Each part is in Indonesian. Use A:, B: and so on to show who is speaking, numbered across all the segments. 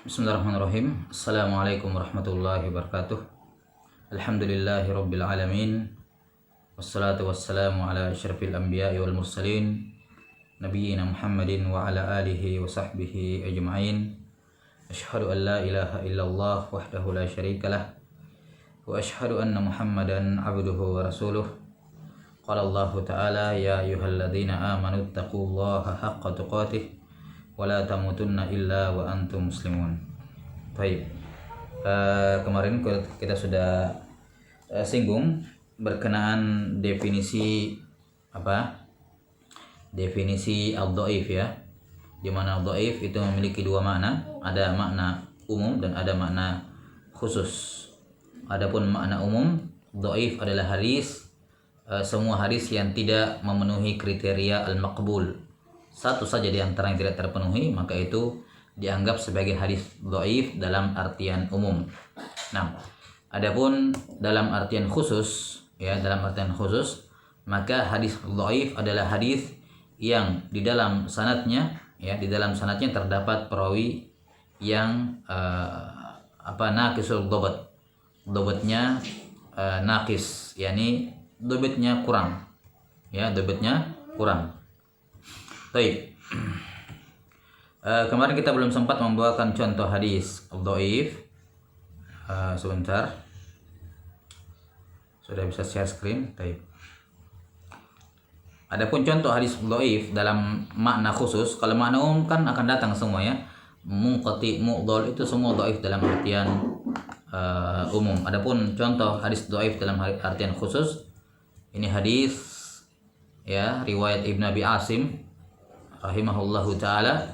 A: Bismillahirrahmanirrahim. Assalamualaikum warahmatullahi wabarakatuh. Alhamdulillahi rabbil alamin. Wassalatu wassalamu ala asyrafil anbiya'i wal mursalin Nabiyyina Muhammadin wa ala alihi wa sahbihi ajma'in. Asyhadu an la ilaha illallah wahdahu la syarikalah wa asyhadu anna Muhammadan abduhu wa rasuluh. Qala Allah ta'ala ya ayyuhalladzina amanu taqullaha haqqa tuqatih wala tamutunna illa wa antum muslimun. Baik. Kemarin kita sudah singgung berkenaan definisi Definisi al-dhaif ya. Di mana al-dhaif itu memiliki dua makna, ada makna umum dan ada makna khusus. Adapun makna umum, dhaif adalah hadis semua hadis yang tidak memenuhi kriteria al-maqbul. Satu saja di antara yang tidak terpenuhi, maka itu dianggap sebagai hadis dhaif dalam artian umum. Nah, adapun dalam artian khusus, maka hadis dhaif adalah hadis yang di dalam sanadnya terdapat perawi yang naqisul dhabat. Dhabatnya naqis, yakni dhabatnya kurang. Ya, dhabatnya kurang. Baik. Kemarin kita belum sempat membawakan contoh hadis dhaif. Sebentar. Sudah bisa share screen. Baik. Adapun contoh hadis dhaif dalam makna khusus, kalau makna umum kan akan datang semua ya. Munqati, mu'dhal itu semua dhaif dalam artian umum. Adapun contoh hadis dhaif dalam artian khusus, ini hadis ya riwayat Ibnu Abi Asim rahimahullahu ta'ala,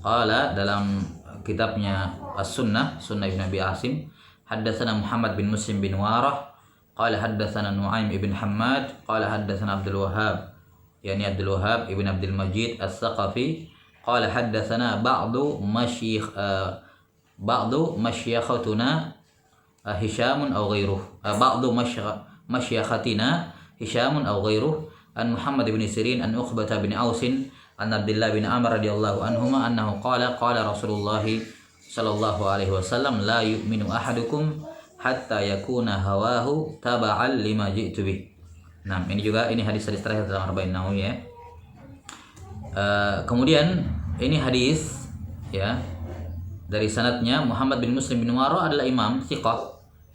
A: qala dalam kitabnya As-Sunnah, Sunnah Ibn Abi Asim, haddatsana Muhammad bin Muslim bin Warah, qala haddatsana Nu'aim ibn Hammad, qala haddatsana Abdul Wahhab, yani Abdul Wahhab ibn Abdul Majid As-Saqafi, qala haddatsana ba'du masyayikhatuna Hishamun aw ghairuh, ba'du masyayikhatina Hishamun aw ghairuh, an Muhammad bin Sirin an Uqbah bin Ausin an Abdullah bin Amr radhiyallahu anhuma annahu qala Rasulullah sallallahu alaihi wasallam la yu'minu ahadukum hatta yakuna hawahu taba'an lima ji'tu bih. Nah, ini hadis-hadis terakhir dalam Arba'in Nawawi ya. Kemudian ini hadis ya dari sanadnya Muhammad bin Muslim bin Wara adalah imam thiqah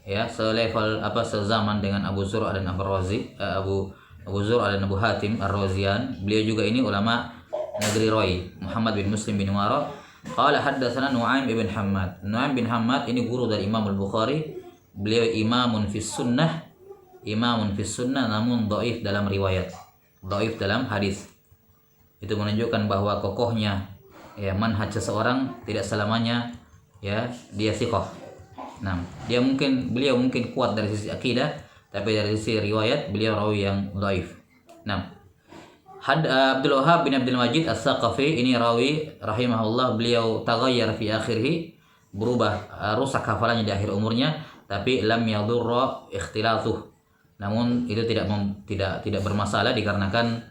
A: ya, sezaman dengan Abu Zur'ah dan Abu Zur'ah dan Abu Hatim Ar-Razian. Beliau juga ini ulama negeri Rai. Muhammad bin Muslim bin Wara qala haddatsana Nu'aim ibn Hammad. Nu'aim bin Hammad ini guru dari Imam Al-Bukhari. Beliau imamun fis sunnah namun dhaif dalam riwayat, dhaif dalam hadis. Itu menunjukkan bahwa kokohnya ya manhaj seseorang tidak selamanya ya dia thiqah. Nah, beliau mungkin kuat dari sisi akidah, tapi dari sisi riwayat beliau rawi yang dhaif. Nah, Abdul Wahhab bin Abdul Majid As-Saqafi ini rawi rahimahullah, beliau taghayyar fi akhirih, berubah, rusak hafalannya di akhir umurnya, tapi lam yadurra ikhtilatuh. Namun itu tidak bermasalah dikarenakan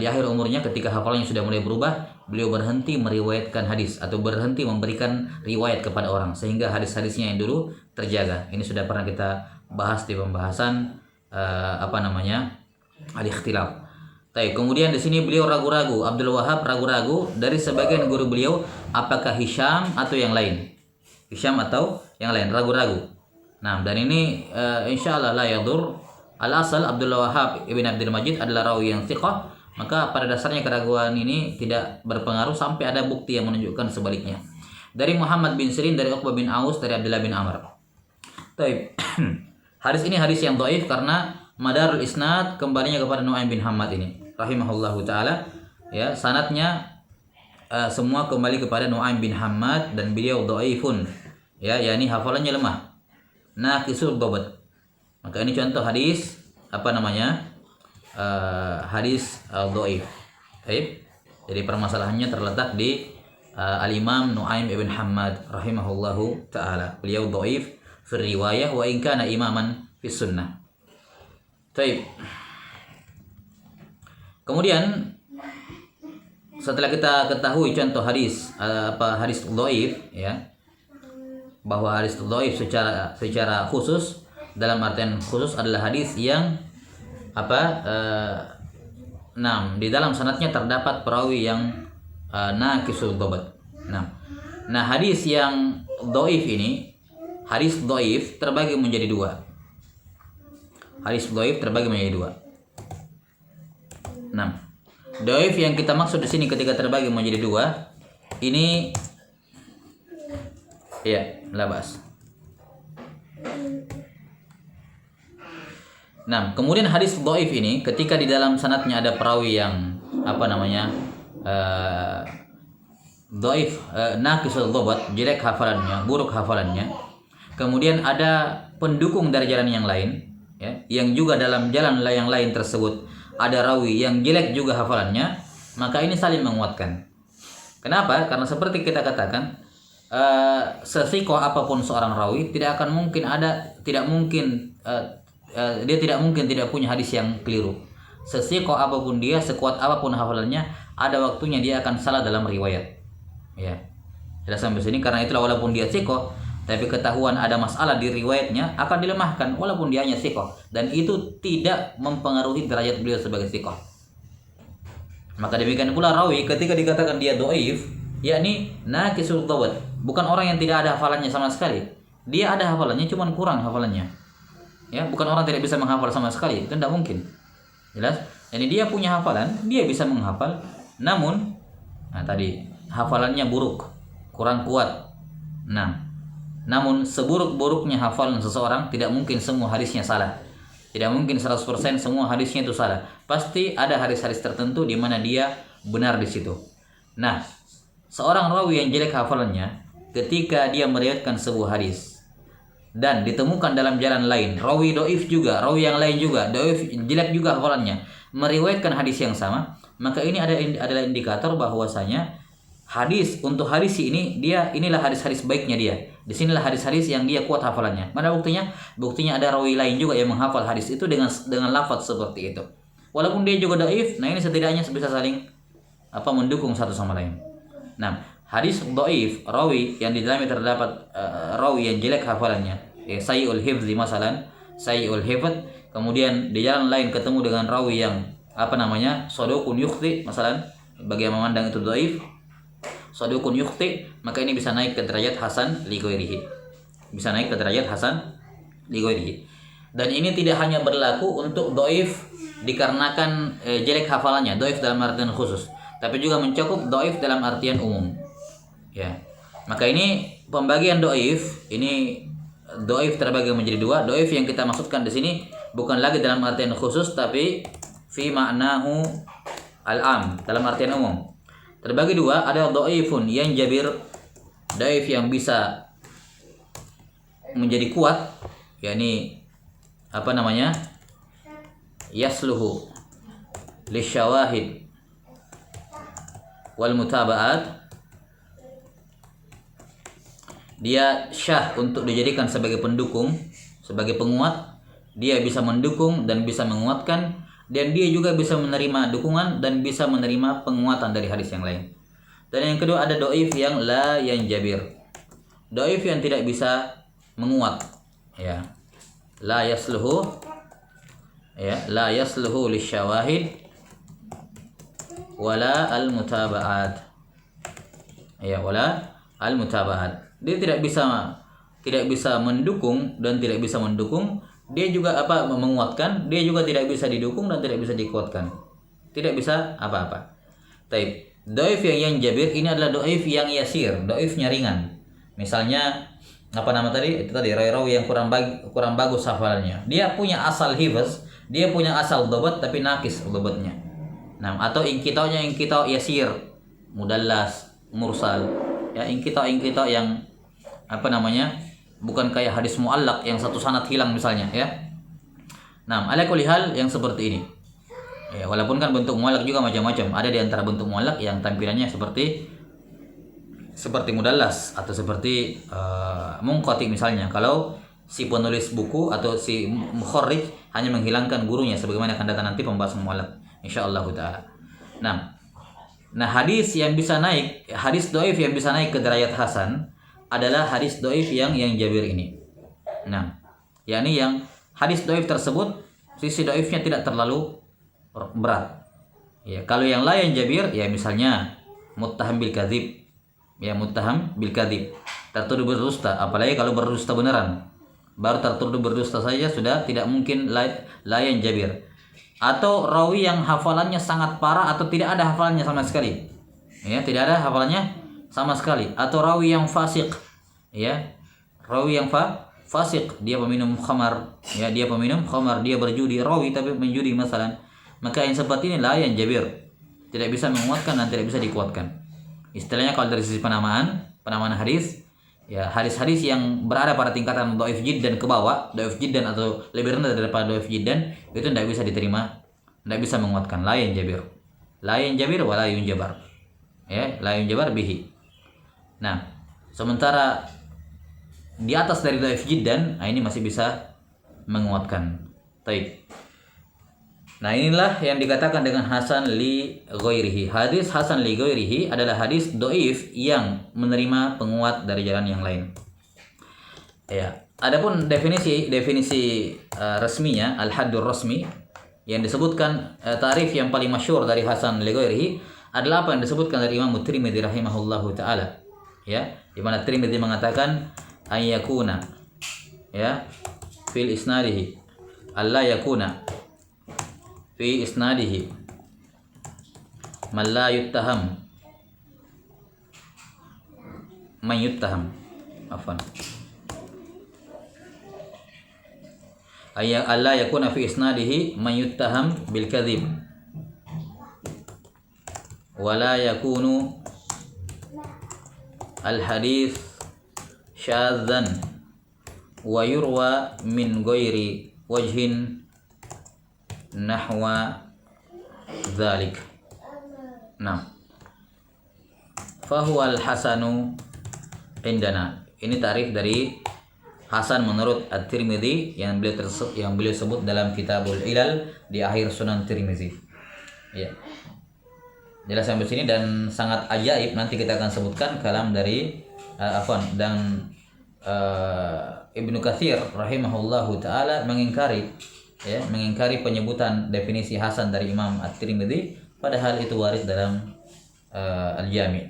A: di akhir umurnya ketika hafalannya sudah mulai berubah, beliau berhenti meriwayatkan hadis atau berhenti memberikan riwayat kepada orang, sehingga hadis-hadisnya yang dulu terjaga. Ini sudah pernah kita bahas di pembahasan al-ikhtilaf. Kemudian di sini beliau ragu-ragu, Abdul Wahhab ragu-ragu dari sebagian guru beliau, apakah Hisham atau yang lain? Hisham atau yang lain, ragu-ragu. Nah, dan ini insyaallah la yadur. Al-asal Abdul Wahhab ibn Abdul Majid adalah rawi yang thiqah, maka pada dasarnya keraguan ini tidak berpengaruh sampai ada bukti yang menunjukkan sebaliknya. Dari Muhammad bin Sirin, dari Uqbah bin Aus, dari Abdullah bin Amr. Hadis ini hadis yang dhaif karena madarul isnad kembalinya kepada Nu'aim bin Hammad ini rahimahullahu taala ya, sanadnya semua kembali kepada Nu'aim bin Hammad dan beliau dhaifun ya, yakni hafalannya lemah, naqisul dhabat. Maka ini contoh hadis hadis dhaif. Baik. Jadi permasalahannya terletak di Al-Imam Nu'aim ibn Hammad rahimahullahu taala. Beliau dhaif fi riwayah wa in kana imaman fi sunnah. Baik. Kemudian setelah kita ketahui contoh hadis hadis dhaif ya, bahwa hadis dhaif secara khusus, dalam artian khusus adalah hadis yang di dalam sanadnya terdapat perawi yang naqisul dhabt. Nah, hadis yang dhaif ini, hadis dhaif terbagi menjadi dua. Hadis dhaif terbagi menjadi dua. Dhaif yang kita maksud di sini ketika terbagi menjadi dua, ini ya, labas. Kemudian hadis dhaif ini ketika di dalam sanadnya ada perawi yang dhaif, naqisul dhabt, jelek hafalannya, buruk hafalannya. Kemudian ada pendukung dari jalan yang lain, ya, yang juga dalam jalan yang lain tersebut ada rawi yang jelek juga hafalannya, maka ini saling menguatkan. Kenapa? Karena seperti kita katakan, sesikoh apapun seorang rawi dia tidak mungkin tidak punya hadis yang keliru. Sesikoh apapun dia, sekuat apapun hafalannya, ada waktunya dia akan salah dalam riwayat. Ya, sudah sampai sini. Karena itulah walaupun dia sikoh, tapi ketahuan ada masalah di riwayatnya akan dilemahkan walaupun dia hanya sikoh, dan itu tidak mempengaruhi derajat beliau sebagai sikoh. Maka demikian pula rawi ketika dikatakan dia dhaif, yakni naqisul dhabt, bukan orang yang tidak ada hafalannya sama sekali. Dia ada hafalannya, cuman kurang hafalannya. Ya, bukan orang tidak bisa menghafal sama sekali, itu tidak mungkin. Jelas? Jadi dia punya hafalan, dia bisa menghafal, namun tadi hafalannya buruk, kurang kuat. Namun seburuk-buruknya hafalan seseorang, tidak mungkin semua hadisnya salah. Tidak mungkin 100% semua hadisnya itu salah. Pasti ada hadis-hadis tertentu di mana dia benar di situ. Nah, seorang rawi yang jelek hafalannya, ketika dia meriwayatkan sebuah hadis dan ditemukan dalam jalan lain, rawi dhaif juga, rawi yang lain juga dhaif, jelek juga hafalannya, meriwayatkan hadis yang sama, maka ini adalah indikator bahwasanya untuk hadis ini inilah hadis-hadis baiknya dia. Di sinilah hadis-hadis yang dia kuat hafalannya. Mana buktinya? Buktinya ada rawi lain juga yang menghafal hadis itu dengan lafaz seperti itu. Walaupun dia juga dhaif, nah ini setidaknya bisa saling mendukung satu sama lain. Hadis dhaif, rawi yang di dalamnya terdapat rawi yang jelek hafalannya, sayyi'ul hifzi masalan, sayyi'ul hifz, kemudian di jalan lain ketemu dengan rawi yang saduqun yukhti masalan, bagi yang memandang itu dhaif, saduqun yukhti, maka ini bisa naik ke derajat hasan li ghairihi. Bisa naik ke derajat hasan li ghairihi. Dan ini tidak hanya berlaku untuk dhaif dikarenakan jelek hafalannya, dhaif dalam artian khusus, tapi juga mencakup dhaif dalam artian umum. Ya. Maka ini pembagian dhaif, ini dhaif terbagi menjadi dua. Dhaif yang kita maksudkan di sini bukan lagi dalam artian khusus, tapi fi ma'nahu al-am, dalam artian umum. Terbagi dua, ada dhaifun yang jabir, dhaif yang bisa menjadi kuat, yakni yasluhu lisyawahid wal mutaba'at. Dia syah untuk dijadikan sebagai pendukung, sebagai penguat. Dia bisa mendukung dan bisa menguatkan, dan dia juga bisa menerima dukungan dan bisa menerima penguatan dari hadis yang lain. Dan yang kedua ada dhaif yang la yanjabir, dhaif yang tidak bisa menguat, ya, la yasluhu lisyawahid wala al mutaba'at, ya, wala al mutaba'at. Dia tidak bisa mendukung dan tidak bisa mendukung. Dia juga menguatkan, dia juga tidak bisa didukung dan tidak bisa dikuatkan. Tidak bisa apa-apa. Taib. Dhaif yang jabir ini adalah dhaif yang yasir, dhaifnya ringan. Misalnya itu tadi rawi yang kurang bagus hafalannya. Dia punya asal hifz, dia punya asal dhabt tapi naqis dhabtnya. Atau inqita'nya yasir, mudallas, mursal. Ya, inqita' yang bukan kayak hadis mu'allaq yang satu sanad hilang misalnya, ya. Ala kulli hal yang seperti ini. Ya, walaupun kan bentuk mu'allaq juga macam-macam. Ada di antara bentuk mu'allaq yang tampilannya seperti mudallas atau seperti munqati misalnya. Kalau si penulis buku atau si mukharrij hanya menghilangkan gurunya, sebagaimana akan datang nanti pembahasan mu'allaq insyaallah taala. Nah, hadis doif yang bisa naik ke derajat hasan adalah hadis doif yang Jabir ini. Nah, yakni yang hadis doif tersebut sisi doifnya tidak terlalu berat. Ya, kalau yang lain Jabir, ya misalnya muttaham bil kadzib, ya muttaham bil kadzib, tertuduh berdusta, apalagi kalau berdusta beneran. Baru tertuduh berdusta saja sudah tidak mungkin layan Jabir. Atau rawi yang hafalannya sangat parah atau tidak ada hafalannya sama sekali. Ya, tidak ada hafalannya sama sekali. Atau rawi yang fasik. Ya. Rawi yang fasik, dia peminum khamar, ya dia peminum khamar, dia berjudi, rawi tapi menjudi masalah. Maka yang seperti ini layan Jabir. Tidak bisa menguatkan dan tidak bisa dikuatkan. Istilahnya kalau dari sisi penamaan hadis, ya hadis-hadis yang berada pada tingkatan dhaif jiddan ke bawah, dhaif jiddan atau lebih rendah daripada dhaif jiddan, itu tidak bisa diterima, tidak bisa menguatkan. Lain Jabir wala yunjabar, ya la yunjabar bihi. Nah, sementara di atas dari dhaif jiddan, ini masih bisa menguatkan. Taib. Nah, inilah yang dikatakan dengan hasan li ghairihi. Hadis hasan li ghairihi adalah hadis dhaif yang menerima penguat dari jalan yang lain. Ya, adapun definisi resminya al-haddur rasmi yang disebutkan, tarif yang paling masyhur dari hasan li ghairihi adalah apa yang disebutkan dari Imam Tirmidzi rahimahullahu taala. Ya, di mana Tirmidzi mengatakan ayyakuna, ya, fil isnadihi alla yakuna fi isnadihi man la yuttaham man yuttaham afwan alla yakuna fi isnadihi man yuttaham bil kadhib wa la yakunu al hadith syadzan wa yurwa min ghairi wajhin nahwa dzalik. Nah, fahuwal hasanu indana. Ini tarif dari hasan menurut At-Tirmidzi yang beliau sebut dalam Kitabul Ilal di akhir Sunan Tirmidzi. Ya. Jelas sampai sini dan sangat ajaib, nanti kita akan sebutkan kalam dari Ibnu Katsir rahimahullahu taala mengingkari penyebutan definisi hasan dari Imam At-Tirmidzi, padahal itu warid dalam Al-Jami'.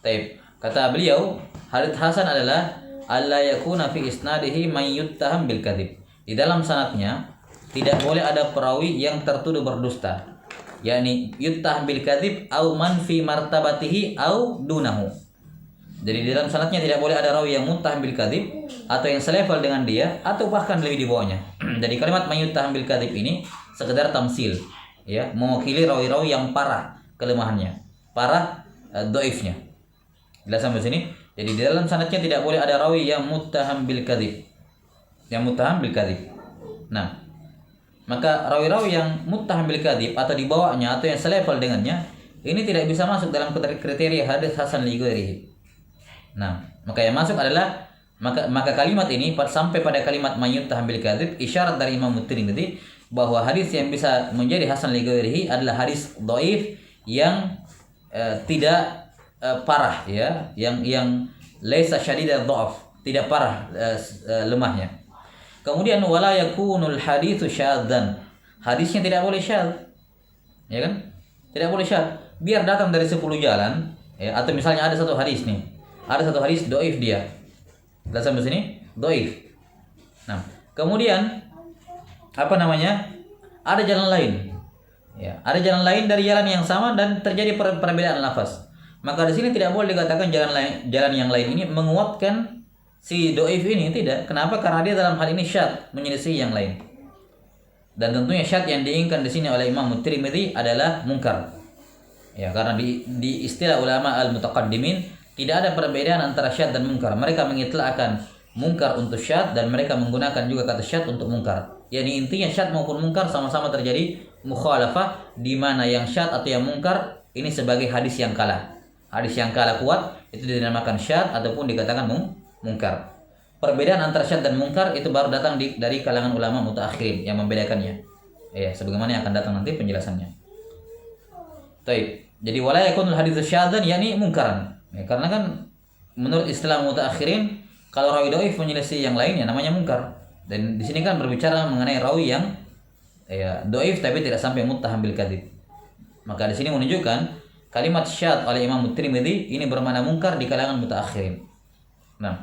A: Taib. Kata beliau, hadits hasan adalah alla yakuna fi isnadihi man yuttaham bil kadzib. Di dalam sanadnya tidak boleh ada perawi yang tertuduh berdusta, yakni yuttaham bil kadzib au man fi martabatihi au dunahu. Jadi di dalam sanadnya tidak boleh ada rawi yang muttaham bil kadzib atau yang selevel dengan dia atau bahkan lebih di bawahnya. Jadi kalimat mayyuttaham bil kadzib ini sekedar tamsil, ya, mewakili rawi-rawi yang parah kelemahannya, parah dhaifnya. Jelas sampai sini? Jadi di dalam sanadnya tidak boleh ada rawi yang muttaham bil kadzib. Nah, maka rawi-rawi yang muttaham bil kadzib atau di bawahnya atau yang selevel dengannya ini tidak bisa masuk dalam kriteria hadis hasan li ghairihi. Nah, maka yang masuk adalah maka kalimat ini sampai pada kalimat mayyuttaham bil kadzib isyarat dari Imam Tirmidzi bahwa hadis yang bisa menjadi hasan li ghairihi adalah hadis dhaif yang tidak parah, ya, yang laisa syadidad dha'af, tidak parah lemahnya. Kemudian wala yakunul haditsu syadzan. Hadisnya tidak boleh syadz. Ya kan? Tidak boleh syadz. Biar datang dari 10 jalan, ya, atau misalnya ada satu hadis nih. Ada satu hadis dhaif dia. Sudah sampai sini? Dhaif. Nah, kemudian ada jalan lain. Ya, ada jalan lain dari jalan yang sama dan terjadi perbedaan lafaz. Maka di sini tidak boleh dikatakan jalan yang lain ini menguatkan si dhaif ini, tidak. Kenapa? Karena dia dalam hal ini syadz, menyelisih yang lain. Dan tentunya syadz yang diinginkan di sini oleh Imam Tirmidzi adalah munkar. Ya, karena di istilah ulama al-mutaqaddimin tidak ada perbedaan antara syadz dan munkar. Mereka mengitlaqkan munkar untuk syadz dan mereka menggunakan juga kata syadz untuk munkar. Yani intinya syadz maupun munkar sama-sama terjadi mukhalafah, di mana yang syadz atau yang munkar ini sebagai hadis yang kalah. Hadis yang kalah kuat itu dinamakan syadz ataupun dikatakan munkar. Perbedaan antara syadz dan munkar itu baru datang dari kalangan ulama mutaakhirin yang membedakannya. Ya, sebagaimana yang akan datang nanti penjelasannya. Baik. Jadi wala yakunul hadits syadzan yakni mungkaran. Ya, karena kan menurut istilah mutaakhirin kalau rawi dhaif menyelisih yang lain ya namanya mungkar. Dan di sini kan berbicara mengenai rawi yang ya dhaif tapi tidak sampai muttaham bil kadzib. Maka di sini menunjukkan kalimat syadz oleh Imam Tirmidzi ini bermakna mungkar di kalangan mutaakhirin. Nah,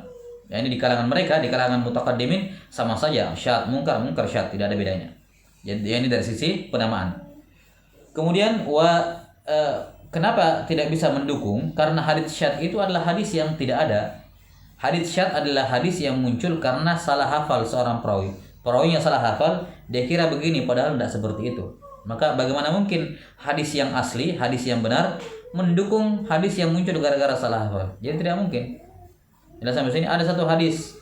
A: ya ini di kalangan mereka, di kalangan mutaqaddimin sama saja syadz mungkar syadz tidak ada bedanya. Jadi ini dari sisi penamaan. Kemudian kenapa tidak bisa mendukung? Karena hadits syadz itu adalah hadis yang tidak ada. Hadits syadz adalah hadis yang muncul karena salah hafal seorang perawi. Perawinya salah hafal, dia kira begini padahal tidak seperti itu. Maka bagaimana mungkin hadis yang asli, hadis yang benar mendukung hadis yang muncul gara-gara salah hafal? Jadi tidak mungkin. Jelas sampai sini ada satu hadis.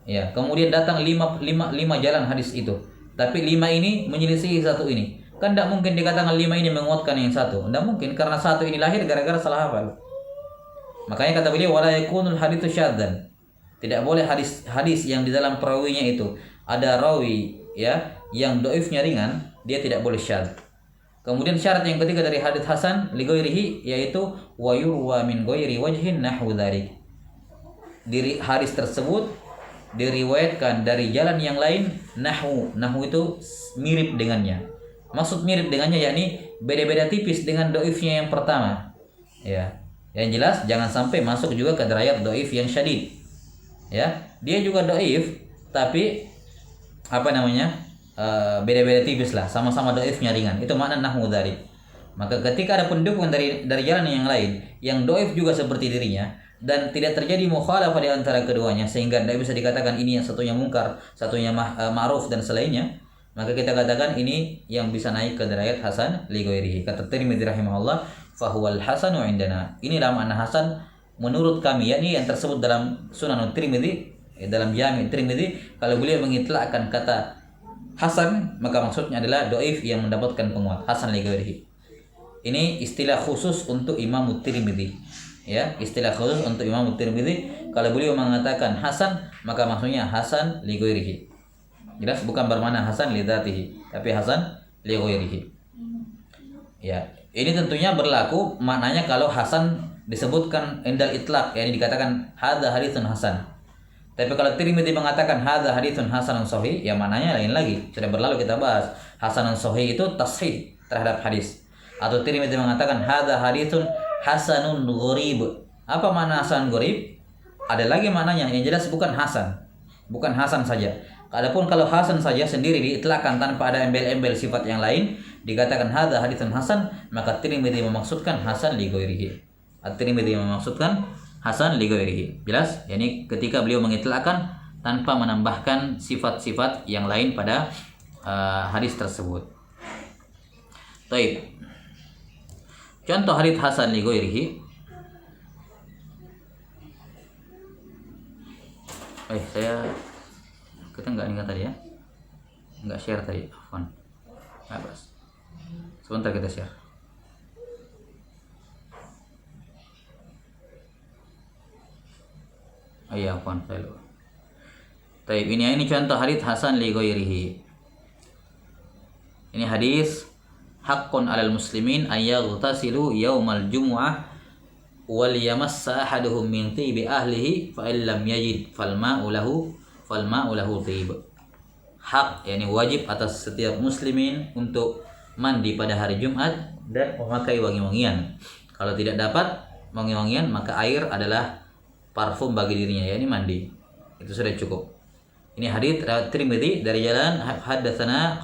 A: Ya, kemudian datang lima jalan hadis itu. Tapi 5 ini menyelisihi satu ini. Kan tidak mungkin dikatakan 5 ini menguatkan yang satu. Tidak mungkin karena satu ini lahir gara-gara salah hafal. Makanya kata beliau wala yakunul haditsu syadzan. Tidak boleh hadis yang di dalam perawinya itu ada rawi ya yang dhaifnya ringan, dia tidak boleh syadz. Kemudian syarat yang ketiga dari hadits hasan li ghairihi yaitu wa yurwa min ghairi wajhin nahwu dzalik. Diri hadis tersebut diriwayatkan dari jalan yang lain nahwu itu mirip dengannya. Maksud mirip dengannya yakni beda-beda tipis dengan dhaifnya yang pertama. Ya. Yang jelas jangan sampai masuk juga ke derajat dhaif yang syadid. Ya, dia juga dhaif tapi beda-beda tipis lah, sama-sama dhaifnya ringan. Itu makna nahwu dzalik. Maka ketika ada pendukung dari jalan yang lain yang dhaif juga seperti dirinya dan tidak terjadi mukhalafah di antara keduanya sehingga tidak bisa dikatakan ini yang satunya mungkar, satunya ma'ruf dan selainnya, maka kita katakan ini yang bisa naik ke derajat hasan li ghairihi. Kata Tirmidzi rahimahullah, fa huwal hasanu indana. Inilah makna hasan menurut kami, yakni yang tersebut dalam Sunan Tirmidzi, dalam Jami' Tirmidzi. Kalau beliau mengitlaqkan kata hasan, maka maksudnya adalah dhaif yang mendapatkan penguat, hasan li ghairihi. Ini istilah khusus untuk Imam Tirmidzi. Ya, istilah khusus untuk Imam Tirmidzi. Kalau beliau mengatakan hasan, maka maksudnya hasan li ghairihi. Jelas bukan bermakna hasan li dzatihi, tapi hasan li ghairihi. Ya, ini tentunya berlaku maknanya kalau hasan disebutkan indal itlaq, yakni dikatakan hadza haditsun hasan. Tapi kalau Tirmidzi mengatakan hadza haditsun hasanun sahih, ya maknanya lain lagi. Sudah berlalu kita bahas. Hasanun sahih itu tashih terhadap hadis. Atau Tirmidzi mengatakan hadza haditsun hasanun gharib. Apa makna hasan gharib? Ada lagi maknanya yang jelas bukan hasan. Bukan hasan saja. Adapun kalau hasan saja sendiri diitlaqkan tanpa ada embel-embel sifat yang lain, dikatakan hadza haditsun hasan, maka Tirmidzi memaksudkan hasan li ghairihi. At-Tirmidzi memaksudkan hasan li ghairihi. Jelas? Yani ketika beliau mengitlaqkan tanpa menambahkan sifat-sifat yang lain pada hadis tersebut. Baik. Contoh hadits hasan li ghairihi. Kita nggak ingat tadi ya, nggak share tadi, afwan, nggak pas. Sebentar kita share. Oh iya, afwan, saya lupa. Taib, ini contoh hadits hasan li ghairihi. Ini hadis haqqun 'alal muslimin ay yaghtasilu yaumal jumu'ah wal yamassa ahaduhum min tibi ahlihi fa illam yajid fal ma'u lahu tib. Hak, yakni wajib atas setiap muslimin untuk mandi pada hari Jumat dan memakai wangi-wangian. Kalau tidak dapat wangi-wangian, maka air adalah parfum bagi dirinya, yakni mandi. Itu sudah cukup. Ini hadits Tirmidzi dari jalan haddatsana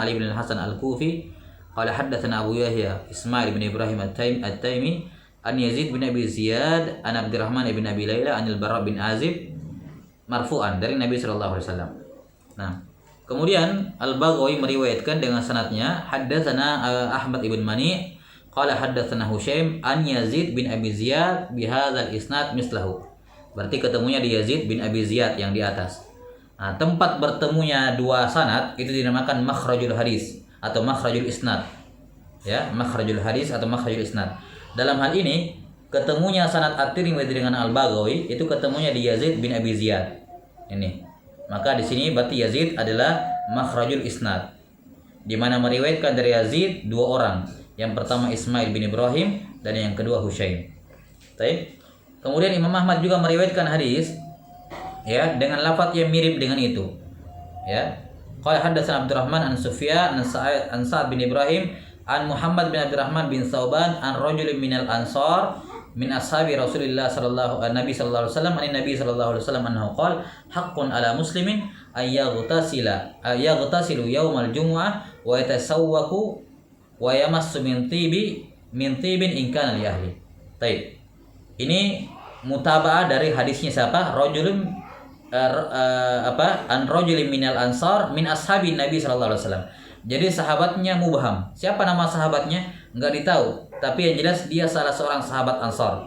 A: Ali bin Hasan Al-Kufi qala haddatsana Abu Yahya Ismail bin Ibrahim At-Taimi an Yazid bin Abi Ziyad an Abdurrahman bin Abi Laila anil Bara bin Azib marfu'an dari Nabi sallallahu alaihi wasallam. Nah, kemudian Al-Baghawi meriwayatkan dengan sanadnya haddatsana Ahmad ibn Mani qala haddatsana Husyaim an Yazid bin Abi Ziyad bihadzal isnad mislahu. Berarti ketemunya di Yazid bin Abi Ziyad yang di atas. Nah, tempat bertemunya dua sanad itu dinamakan makhrajul hadis atau makhrajul isnad. Ya, makhrajul hadis atau makhrajul isnad. Dalam hal ini ketemunya sanad At-Tirmidzi dengan Al-Baghawi itu ketemunya di Yazid bin Abi Ziyad. Ini. Maka di sini berarti Yazid adalah makhrajul isnad. Di mana meriwayatkan dari Yazid dua orang, Yang pertama Ismail bin Ibrahim dan yang kedua Hushaim. Baik. Kemudian Imam Ahmad juga meriwayatkan hadis ya dengan lafaz yang mirip dengan itu. Ya. Qala haddatsana Abdurrahman an Sufyan an Sa'ad bin Ibrahim an Muhammad bin Abdurrahman bin Sauban an rajulin minal ansar min ashabi Rasulillah sallallahu alaihi wasallam an Nabi sallallahu alaihi wasallam annahu qala haqqun ala muslimin ay yaghtasilu yaumal jumu'ah wa yatasawwaku wa yamassu min tibin in kana li ahli. Baik. Ini mutaba'ah dari hadisnya siapa? Rajulun an rajulin minal ansar min ashabi Nabi sallallahu alaihi wasallam. Jadi sahabatnya mubham. Siapa nama sahabatnya? Enggak ditahu. Tapi yang jelas dia salah seorang sahabat Ansar.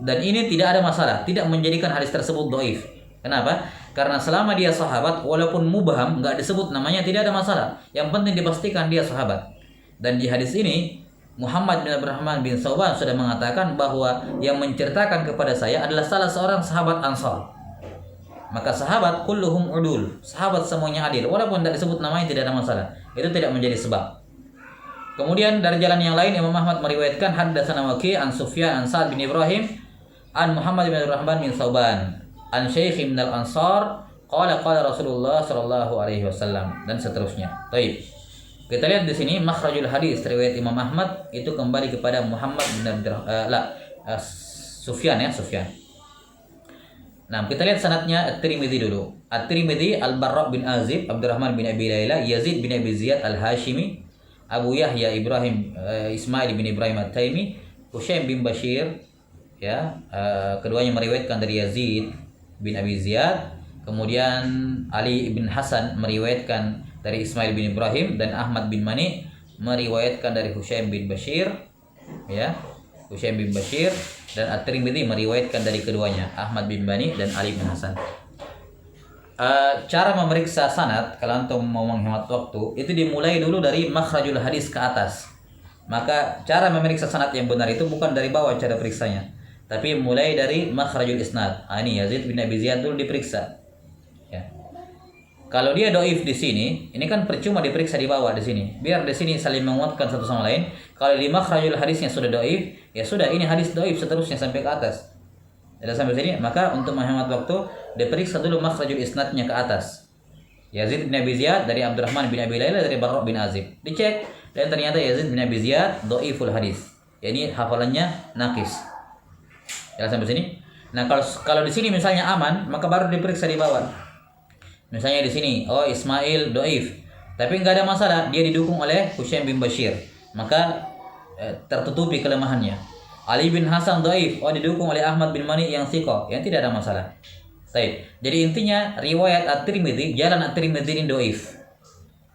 A: Dan ini tidak ada masalah, tidak menjadikan hadis tersebut dhaif. Kenapa? Karena selama dia sahabat, walaupun mubham, enggak disebut namanya, tidak ada masalah. Yang penting dipastikan dia sahabat. Dan di hadis ini Muhammad bin Abdurrahman bin Sauban sudah mengatakan bahwa yang menceritakan kepada saya adalah salah seorang sahabat Ansar. Maka sahabat kulluhum udul, sahabat semuanya adil, walaupun tidak disebut namanya tidak ada masalah. Itu tidak menjadi sebab. Kemudian dari jalan yang lain Imam Ahmad meriwayatkan haddatsana Waqi' an Sufyan an Sa'ad bin Ibrahim an Muhammad bin Abdurrahman bin Sauban an Syekh min al-Ansar qala Rasulullah sallallahu alaihi wasallam dan seterusnya. Baik. Kita lihat di sini makhrajul hadis riwayat Imam Ahmad itu kembali kepada Muhammad bin Sufyan. Nah, kita lihat sanadnya At-Tirmidzi dulu. At-Tirmidzi Al-Barra bin Azib, Abdurrahman bin Abi Layla, Yazid bin Abi Ziyad Al-Hashimi, Abu Yahya Ibrahim Ismail bin Ibrahim At-Taimi, Hushaim bin Bashir, ya, keduanya meriwayatkan dari Yazid bin Abi Ziyad. Kemudian Ali bin Hasan meriwayatkan dari Ismail bin Ibrahim dan Ahmad bin Mani meriwayatkan dari Hushaim bin Bashir, ya. Hushaim bin Bashir dan At-Tirmidzi meriwayatkan dari keduanya, Ahmad bin Bani dan Ali bin Hasan. Cara memeriksa sanad kalau antum mau menghemat waktu itu dimulai dulu dari makhrajul hadis ke atas. Maka cara memeriksa sanad yang benar itu bukan dari bawah cara periksanya, tapi mulai dari makhrajul isnad. Ini Yazid bin Abi Ziyad dulu diperiksa. Ya. Kalau dia doif di sini, ini kan percuma diperiksa di bawah di sini. Biar di sini saling menguatkan satu sama lain. Kalau di makhrajul hadisnya sudah doif, ya sudah ini hadis doif seterusnya sampai ke atas. Sudah sampai sini, maka untuk menghemat waktu diperiksa dulu makhrajul isnadnya ke atas. Yazid bin Abi Ziyad dari Abdurrahman bin Abi Layla dari Barra bin Azib. Dicek dan ternyata Yazid bin Abi Ziyad doiful hadis. Yani hafalannya naqis. Sudah sampai sini. Nah, kalau di sini misalnya aman, maka baru diperiksa di bawah. Misalnya di sini, oh Ismail doif, tapi nggak ada masalah, dia didukung oleh Hushaim bin Bashir, maka tertutupi kelemahannya. Ali bin Hasan doif, oh didukung oleh Ahmad bin Mani yang thiqah, yang tidak ada masalah. Baik. Jadi intinya riwayat At-Tirmidzi, jalan At-Tirmidzi ini doif.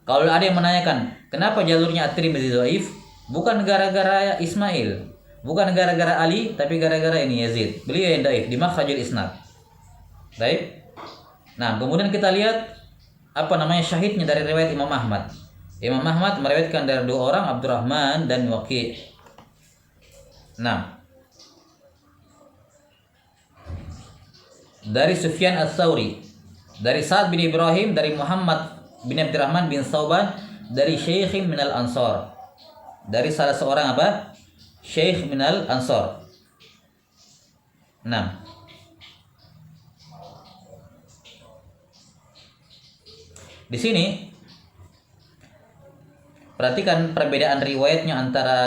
A: Kalau ada yang menanyakan, kenapa jalurnya At-Tirmidzi doif? Bukan gara-gara Ismail, bukan gara-gara Ali, tapi gara-gara ini Yazid. Beliau yang doif di makhrajul isnad. Baik. Nah, kemudian kita lihat apa namanya syahidnya dari riwayat Imam Ahmad. Imam Ahmad meriwayatkan dari dua orang, Abdurrahman dan Waqi'. Nah, dari Sufyan Ats-Tsauri, dari Sa'ad bin Ibrahim, dari Muhammad bin Abdurrahman bin Sauban, dari Syekh minal Ansar. Dari salah seorang apa? Syekh minal Ansar. Nah, di sini perhatikan perbedaan riwayatnya antara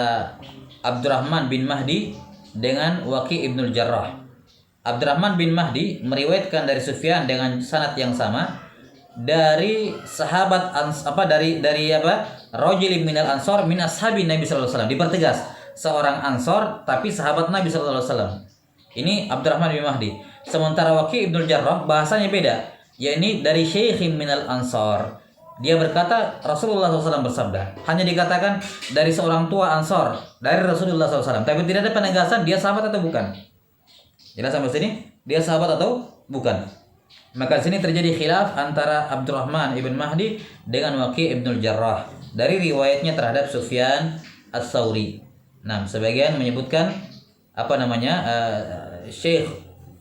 A: Abdurrahman bin Mahdi dengan Waqi' ibnul Jarrah. Abdurrahman bin Mahdi meriwayatkan dari Sufyan dengan sanad yang sama dari sahabat dari rajulin minal ansor min ashabi Nabi sallallahu alaihi wasallam. Dipertegas, seorang ansor tapi sahabat Nabi sallallahu alaihi wasallam. Ini Abdurrahman bin Mahdi. Sementara Waqi' ibnul Jarrah bahasanya beda. Yakni dari Syekhin minal Ansar. Dia berkata Rasulullah SAW bersabda. Hanya dikatakan dari seorang tua Ansar, dari Rasulullah SAW. Tapi tidak ada penegasan dia sahabat atau bukan. Jelas sampai sini? Dia sahabat atau bukan? Maka di sini terjadi khilaf antara Abdurrahman ibn Mahdi dengan Waqi' ibnul Jarrah dari riwayatnya terhadap Sufyan Ats-Tsauri. Nah, sebagian menyebutkan Syekh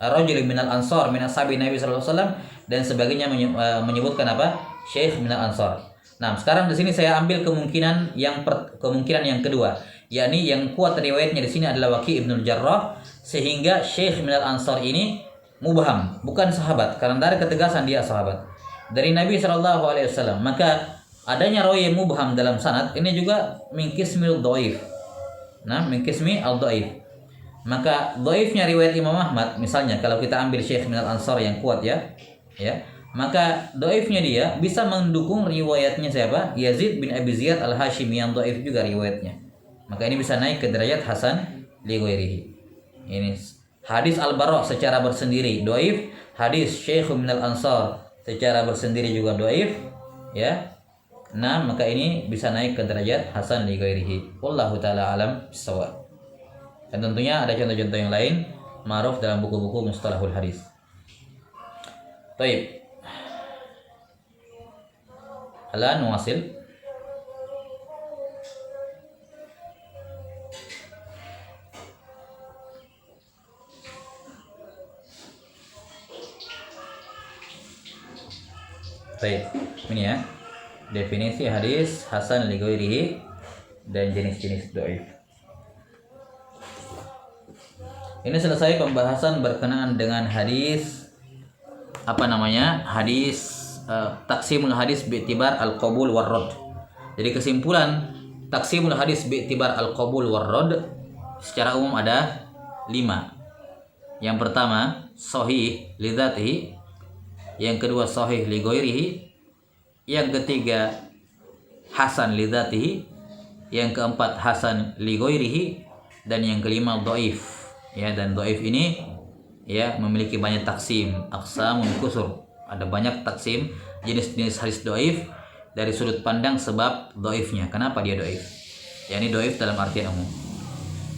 A: rajul minal Ansar min ashabi Nabi sallallahu alaihi wasallam, dan sebagainya menyebutkan Syekh minal Ansar. Nah, sekarang di sini saya ambil kemungkinan yang kedua, yakni yang kuat riwayatnya di sini adalah Waki' Ibnul Jarrah, sehingga Syekh minal Ansar ini mubham, bukan sahabat, karena dari ketegasan dia sahabat dari Nabi Shallallahu Alaihi Wasallam. Maka adanya rawi mubham dalam sanad ini juga min qismil dhaif. Nah, min qismi al-dhaif. Maka dhaifnya riwayat Imam Ahmad, misalnya kalau kita ambil Syekh minal Ansar yang kuat ya, maka dhaifnya dia bisa mendukung riwayatnya siapa? Yazid bin Abi Ziyad al-Hashimi yang dhaif juga riwayatnya. Maka ini bisa naik ke derajat hasan li ghairihi. Ini hadis Al-Bara secara bersendiri dhaif, hadis Syekh minal Ansar secara bersendiri juga dhaif, ya. Nah, maka ini bisa naik ke derajat hasan li ghairihi. Wallahu taala alam bissawab. Dan tentunya ada contoh-contoh yang lain ma'ruf dalam buku-buku mustalahul hadis. Baik. Ala nuwasil. Baik. Ini ya. Definisi hadis hasan li ghairihi dan jenis-jenis dhaif. Ini selesai pembahasan berkenaan dengan hadis hadis taksimul hadis bi'tibar al-qabul war-radd. Jadi kesimpulan taksimul hadis bi'tibar al-qabul war-radd secara umum ada 5. Yang pertama sahih li dzatihi, yang kedua sahih li ghairihi, yang ketiga hasan li dzatihi, yang keempat hasan li ghairihi, dan yang kelima dhaif. Ya, dan dhaif ini ya memiliki banyak taksim, aqsamun kusur. Ada banyak taksim jenis-jenis hadis dhaif dari sudut pandang sebab dhaifnya. Kenapa dia dhaif? Ya, ini dhaif dalam artian umum.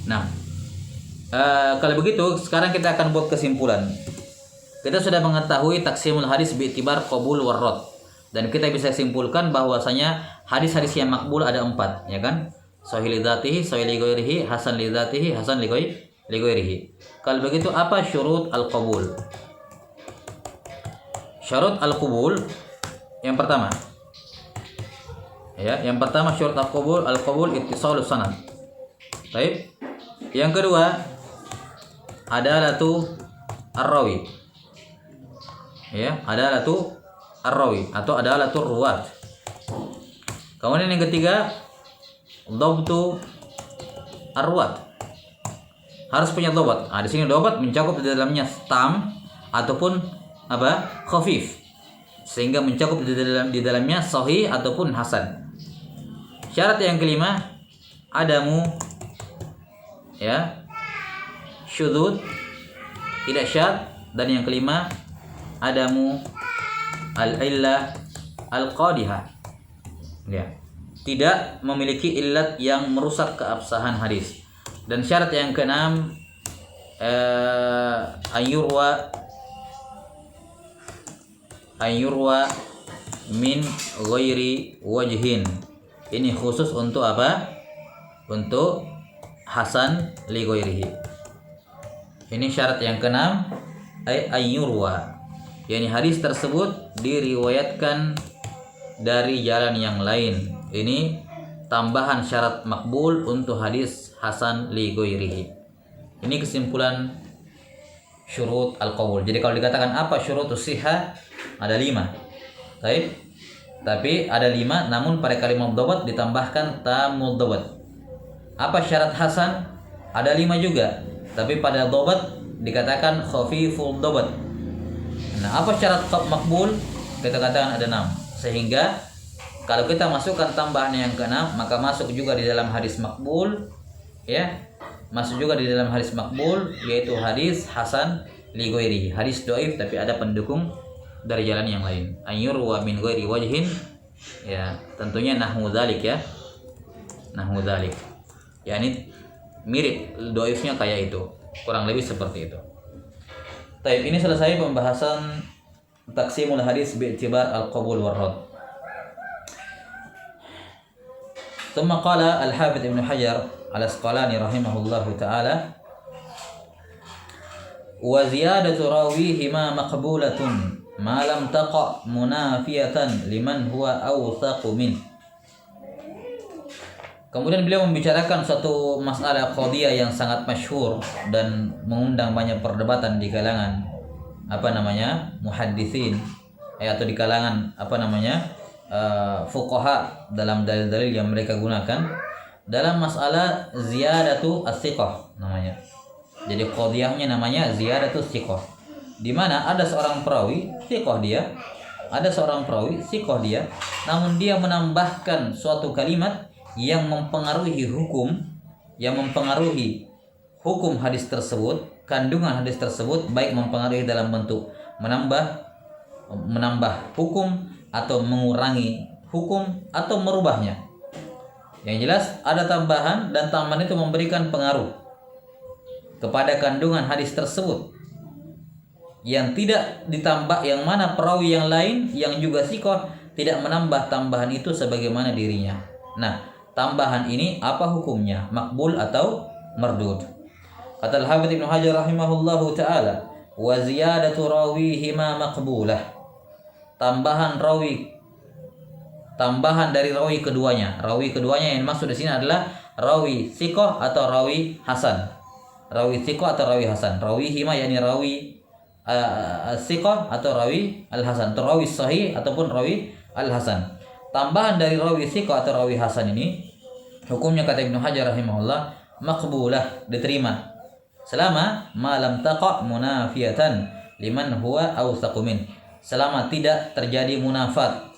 A: Nah, kalau begitu sekarang kita akan buat kesimpulan. Kita sudah mengetahui taksimul hadis bi'tibar qabul war-radd, dan kita bisa simpulkan bahwasanya hadis-hadis yang makbul ada 4, ya kan? Sahih li dzatihi, sahih li ghairihi, hasan li dzatihi, hasan li ghairihi. Kalau begitu apa syurut al-qabul? Syurut al-qabul yang pertama. Ya, yang pertama syurut al-qabul ittisalus sanad. Baik. Yang kedua adalatu ar-rawi. Ya, adalatu ar-rawi atau adalatu ruwat. Kemudian yang ketiga dhabtu ar-ruwat. Harus punya dobat. Di sini dobat mencakup di dalamnya tam ataupun khafif, sehingga mencakup di dalamnya sahih ataupun hasan. Syarat yang kelima adamu syudzud, tidak syadz, dan yang kelima adamu al-illah al-qadihah. Ya. Tidak memiliki illat yang merusak keabsahan hadis. Dan syarat yang keenam ayurwa min ghairi wajhin. Ini khusus untuk apa? Untuk hasan li ghairihi. Ini syarat yang keenam, ayurwa, yakni hadis tersebut diriwayatkan dari jalan yang lain. Ini tambahan syarat makbul untuk hadis hasan li ghairihi. Ini kesimpulan syurut al-qabul. Jadi kalau dikatakan apa syurutus sihah, ada 5. Baik. Tapi ada 5, namun pada kalimat dhabat ditambahkan tamul dhabat. Apa syarat hasan? Ada 5 juga, tapi pada dhabat dikatakan khafiful dhabat. Nah, apa syarat makbul? Kita katakan ada 6. Sehingga kalau kita masukkan tambahan yang ke-6, maka masuk juga di dalam hadis makbul, ya. Masuk juga di dalam hadis makbul, yaitu hadis hasan li ghairihi, hadis dhaif tapi ada pendukung dari jalan yang lain. Ayurwa min ghairi wajhin, ya, tentunya nahwu dzalik, ya. Nahwu dzalik. Ya, ini mirip dhaifnya kayak itu, kurang lebih seperti itu. Baik, ini selesai pembahasan taksimul hadis bi'tibar al-qabul war-radd. ثم قال الحافظ ابن حجر العسقلاني رحمه الله تعالى وزيادة راويهما مقبولة ma lam taqa munafiyatan liman huwa awthaqu min. Kemudian beliau membicarakan suatu masalah qadiyah yang sangat masyhur dan mengundang banyak perdebatan di kalangan muhaddisin atau di kalangan fuqaha dalam dalil-dalil yang mereka gunakan dalam masalah ziyadatu as-siqah namanya. Jadi qadiyahnya namanya ziyadatu as-siqah, di mana ada seorang perawi siqah dia, namun dia menambahkan suatu kalimat yang mempengaruhi hukum hadis tersebut, kandungan hadis tersebut, baik mempengaruhi dalam bentuk menambah hukum atau mengurangi hukum atau merubahnya. Yang jelas ada tambahan, dan tambahan itu memberikan pengaruh kepada kandungan hadis tersebut yang tidak ditambah, yang mana perawi yang lain yang juga siqah tidak menambah tambahan itu sebagaimana dirinya. Nah, tambahan ini apa hukumnya? Makbul atau mardud? Kata Al-Hafidz Ibnu Hajar rahimahullahu taala, wa ziyadatu rawihi ma maqbulah. Tambahan dari rawi keduanya. Rawi keduanya yang maksud di sini adalah rawi thiqah atau rawi hasan. Rawi thiqah atau rawi hasan. Rawi hima yakni rawi thiqah atau rawi al-hasan, atau rawi sahih ataupun rawi al-hasan. Tambahan dari rawi thiqah atau rawi hasan ini hukumnya kata Ibnu Hajar rahimahullah maqbulah, diterima selama malam taqa munafiyatan liman huwa awthaqu min, selama tidak terjadi munafat,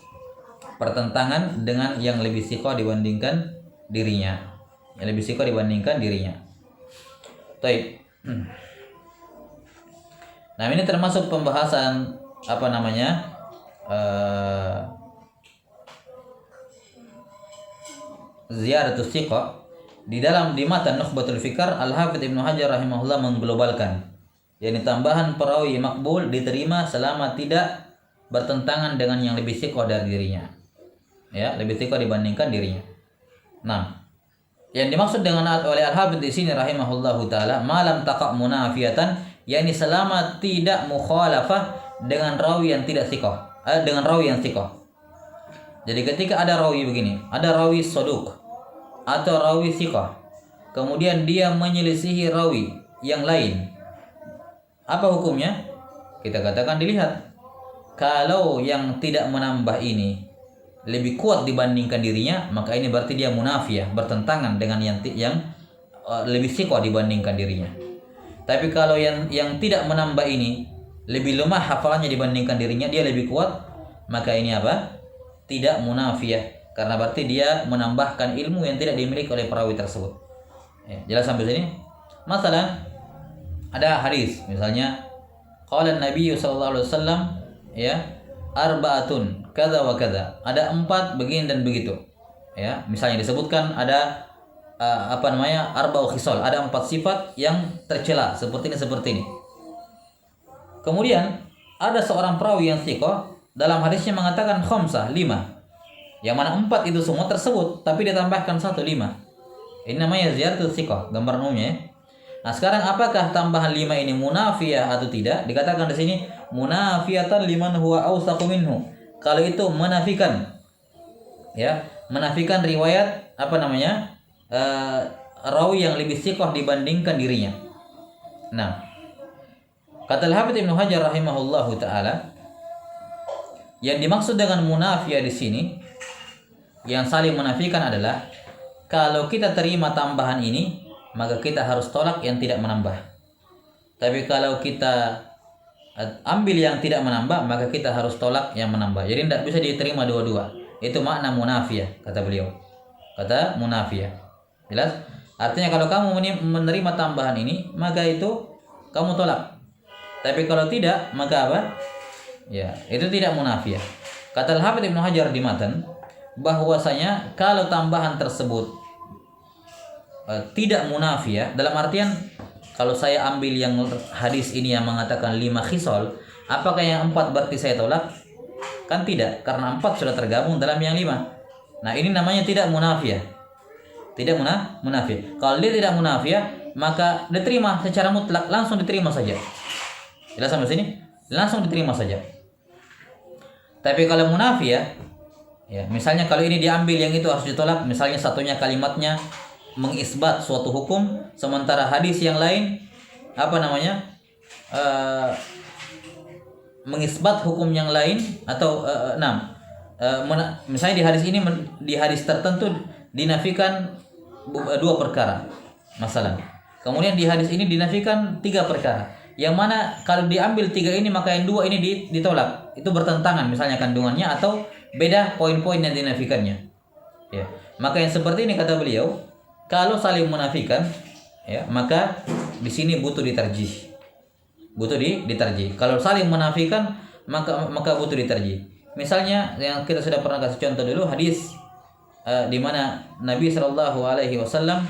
A: pertentangan dengan yang lebih thiqah dibandingkan dirinya. Baik. Nah, ini termasuk pembahasan ziyaratus thiqah. Di matan Nukhbatul Fikar, Al-Hafidz Ibnu Hajar rahimahullah mengglobalkan, yakni tambahan perawi makbul diterima selama tidak bertentangan dengan yang lebih thiqah dari dirinya. Ya, lebih thiqah dibandingkan dirinya. Nah, yang dimaksud dengan oleh Al-Hafidz di sini rahimahullahu taala malam taqa munafiyatan, yakni selama tidak mukhalafah dengan rawi yang tidak thiqah, dengan rawi yang thiqah. Jadi ketika ada rawi begini, ada rawi saduq atau rawi thiqah, kemudian dia menyelisihi rawi yang lain, apa hukumnya? Kita katakan dilihat. Kalau yang tidak menambah ini lebih kuat dibandingkan dirinya, maka ini berarti dia munafiyah, bertentangan dengan yang lebih thiqah dibandingkan dirinya. Tapi kalau yang tidak menambah ini lebih lemah hafalannya dibandingkan dirinya, dia lebih kuat, maka ini apa? Tidak munafiyah, karena berarti dia menambahkan ilmu yang tidak dimiliki oleh perawi tersebut. Ya, jelas sampai sini? Masalah ada hadis misalnya qala Nabi sallallahu alaihi wasallam ya arba'atun kadza wa kadza, ada 4 begini dan begitu. Ya, misalnya disebutkan ada arba'u khisal, ada 4 sifat yang tercela seperti ini. Kemudian ada seorang perawi yang thiqah dalam hadisnya mengatakan khamsah, 5. Yang mana 4 itu semua tersebut, tapi ditambahkan 1, 5. Ini namanya ziyaratus thiqah, gambar umumnya. Nah, sekarang apakah tambahan 5 ini munafiyah atau tidak? Dikatakan di sini munafiyatan liman huwa awthaqu minhu. Kalau itu menafikan, ya, menafikan riwayat rawi yang lebih thiqah dibandingkan dirinya. Nah, kata Al-Hafidz Ibnu Hajar rahimahullahu taala, yang dimaksud dengan munafiyah di sini yang saling menafikan adalah kalau kita terima tambahan ini, maka kita harus tolak yang tidak menambah. Tapi kalau kita ambil yang tidak menambah, maka kita harus tolak yang menambah. Jadi tidak bisa diterima dua-dua. Itu makna munafiyah, kata beliau. Kata munafiyah. Jelas? Artinya kalau kamu menerima tambahan ini, maka itu kamu tolak. Tapi kalau tidak, maka apa? Ya, itu tidak munafiyah. Kata Al-Hafidz Ibnu Hajar di matan, bahwasanya kalau tambahan tersebut tidak munafiyah, dalam artian kalau saya ambil yang hadis ini yang mengatakan 5 khisal, apakah yang 4 berarti saya tolak? Kan tidak, karena 4 sudah tergabung dalam yang 5. Nah, ini namanya tidak munafiyah. Tidak munafiyah. Kalau dia tidak munafiyah, maka diterima secara mutlak, langsung diterima saja. Jelas sampai sini? Langsung diterima saja. Tapi kalau munafi ya, misalnya kalau ini diambil yang itu harus ditolak, misalnya satunya kalimatnya mengisbat suatu hukum, sementara hadis yang lain mengisbat hukum yang lain, atau misalnya di hadis ini, di hadis tertentu dinafikan dua perkara masalah. Kemudian di hadis ini dinafikan tiga perkara. Yang mana kalau diambil tiga ini maka yang dua ini ditolak. Itu bertentangan misalnya kandungannya atau beda poin-poin yang dinafikannya. Ya. Maka yang seperti ini kata beliau, kalau saling menafikan ya, maka di sini butuh ditarjih. Butuh ditarjih. Kalau saling menafikan maka butuh ditarjih. Misalnya yang kita sudah pernah kasih contoh dulu, hadis di mana Nabi Shallallahu alaihi wasallam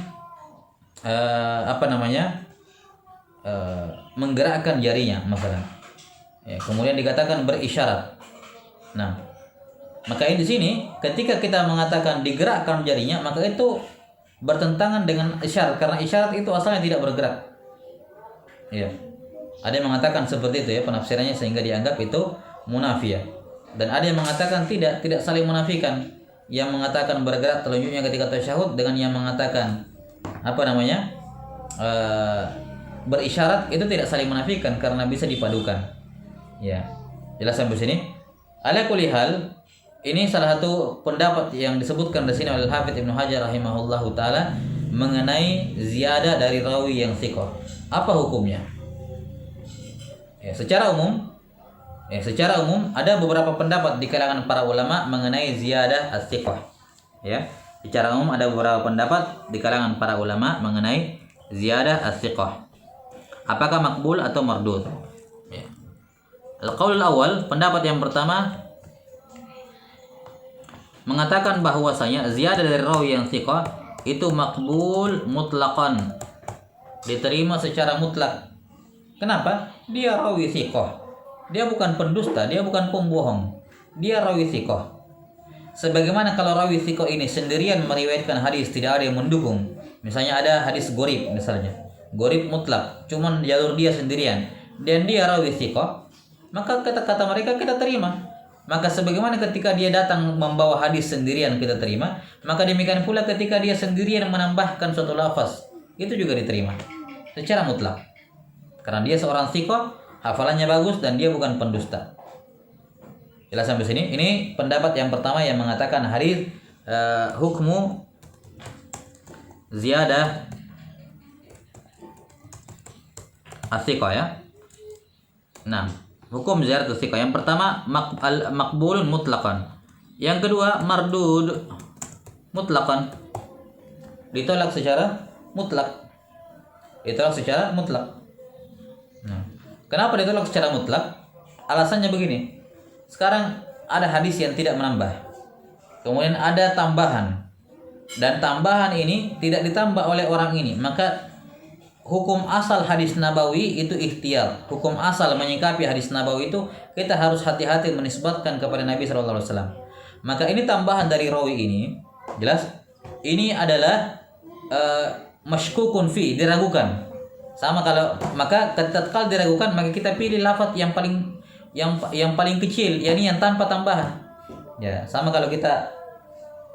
A: menggerakkan jarinya masalah. Ya, kemudian dikatakan berisyarat. Nah, maka di sini ketika kita mengatakan digerakkan jarinya, maka itu bertentangan dengan isyarat, karena isyarat itu asalnya tidak bergerak. Ya. Ada yang mengatakan seperti itu ya penafsirannya, sehingga dianggap itu munafi ya. Dan ada yang mengatakan tidak saling menafikan. Yang mengatakan bergerak telunjuknya ketika tasyahud dengan yang mengatakan berisyarat itu tidak saling menafikan karena bisa dipadukan. Ya. Jelas sampai sini? Ala kulli hal, ini salah satu pendapat yang disebutkan di sini oleh Hafidz Ibnu Hajar rahimahullahu taala mengenai ziyadah dari rawi yang thiqah. Apa hukumnya? Ya, secara umum ada beberapa pendapat di kalangan para ulama mengenai ziyadah as-thiqah. Ya. Secara umum ada beberapa pendapat di kalangan para ulama mengenai ziyadah as-thiqah. Apakah makbul atau mardud? Ya. Al-qaul awal, pendapat yang pertama mengatakan bahwasanya ziyadah dari rawi yang thiqah itu makbul mutlaqan, diterima secara mutlak. Kenapa? Dia rawi thiqah. Dia bukan pendusta, dia bukan pembohong. Dia rawi thiqah. Sebagaimana kalau rawi thiqah ini sendirian meriwayatkan hadis, tidak ada yang mendukung. Misalnya ada hadis gharib misalnya. Gharib mutlak, cuman jalur dia sendirian dan dia rawi thiqah, maka kata-kata mereka kita terima. Maka sebagaimana ketika dia datang membawa hadis sendirian kita terima, maka demikian pula ketika dia sendirian menambahkan suatu lafaz, itu juga diterima secara mutlak. Karena dia seorang thiqah, hafalannya bagus dan dia bukan pendusta. Jelas sampai sini? Ini pendapat yang pertama yang mengatakan hadis hukmu ziyadah as-thiqah ya. Nah, hukum ziyadah as-thiqah yang pertama makbulun mutlaqan. Yang kedua mardud mutlaqan. Ditolak secara mutlak. Nah, kenapa ditolak secara mutlak? Alasannya begini. Sekarang ada hadis yang tidak menambah. Kemudian ada tambahan. Dan tambahan ini tidak ditambah oleh orang ini, maka hukum asal hadis nabawi itu ikhtiyar. Hukum asal menyikapi hadis nabawi itu kita harus hati-hati menisbatkan kepada Nabi SAW. Maka ini tambahan dari rawi ini, jelas ini adalah masykukun fi, diragukan. Sama kalau maka tatkala diragukan maka kita pilih lafaz yang paling kecil, yakni yang tanpa tambahan. Ya, sama kalau kita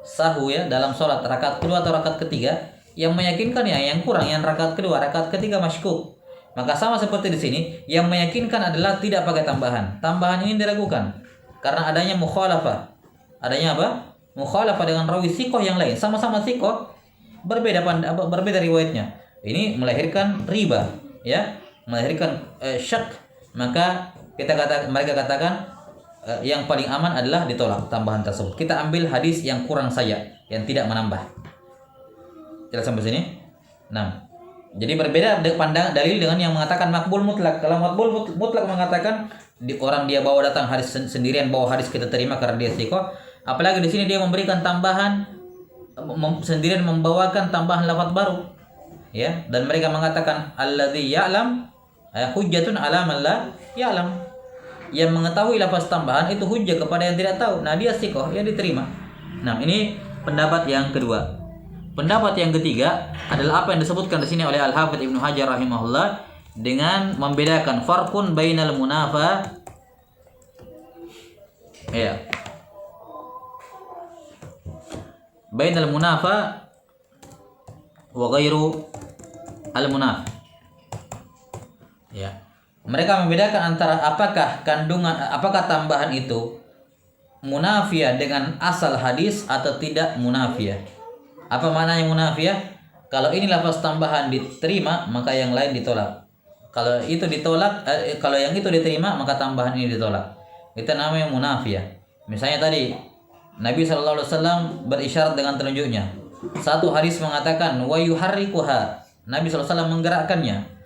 A: sahu ya dalam sholat rakaat kedua atau rakaat ketiga, yang meyakinkan ya yang kurang, yang rakaat kedua, rakaat ketiga masykuk. Maka sama seperti di sini, yang meyakinkan adalah tidak pakai tambahan. Tambahan ini diragukan karena adanya mukhalafah. Adanya apa? Mukhalafah dengan rawi thiqah yang lain. Sama-sama thiqah, berbeda riwayatnya. Ini melahirkan riba, ya, melahirkan syak. Maka mereka katakan yang paling aman adalah ditolak tambahan tersebut. Kita ambil hadis yang kurang saja, yang tidak menambah. Jelas sampai sini? Nah, jadi berbeda pandang dalil dengan yang mengatakan makbul mutlak. Kalau makbul mutlak mengatakan orang dia bawa datang hadis sendirian, bawa hadis kita terima karena dia thiqah. Apalagi di sini dia memberikan tambahan, sendirian membawakan tambahan lafaz baru, ya. Dan mereka mengatakan alladzi ya'lam hujjatun ala man la ya'lam. Yang mengetahui lafaz tambahan itu hujjah kepada yang tidak tahu. Nah, dia thiqah, ya diterima. Nah, ini pendapat yang kedua. Pendapat yang ketiga adalah apa yang disebutkan di sini oleh Al-Hafidz Ibnu Hajar rahimahullah dengan membedakan farqun bainal munafa Ya. Bainal munafa wa ghairu al-munaf. Ya. Mereka membedakan antara apakah tambahan itu munafiyah dengan asal hadis atau tidak munafiyah. Apa maknanya munafiyah? Kalau ini lafaz tambahan diterima, maka yang lain ditolak. Kalau itu ditolak, kalau yang itu diterima, maka tambahan ini ditolak. Itu namanya munafiyah. Misalnya tadi Nabi SAW berisyarat dengan telunjuknya. Satu hadis mengatakan wa yuharrikuha. Nabi SAW menggerakkannya.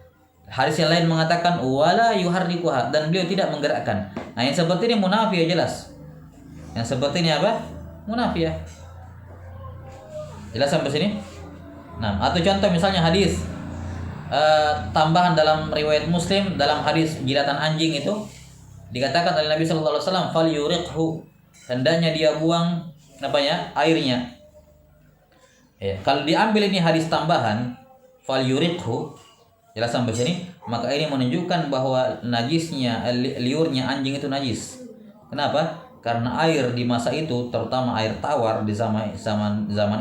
A: Hadis yang lain mengatakan wala yuharrikuha, dan beliau tidak menggerakkan. Nah, yang seperti ini munafiyah jelas. Yang seperti ini apa? Munafiyah. Jelas sampai sini? Nah, atau contoh misalnya hadis tambahan dalam riwayat Muslim, dalam hadis jilatan anjing itu dikatakan oleh Nabi sallallahu alaihi wasallam fal yuriqhu, hendaknya dia buang airnya. Ya, kalau diambil ini hadis tambahan fal yuriqhu, jelas sampai sini, maka ini menunjukkan bahwa najisnya, liurnya anjing itu najis. Kenapa? Karena air di masa itu, terutama air tawar di zaman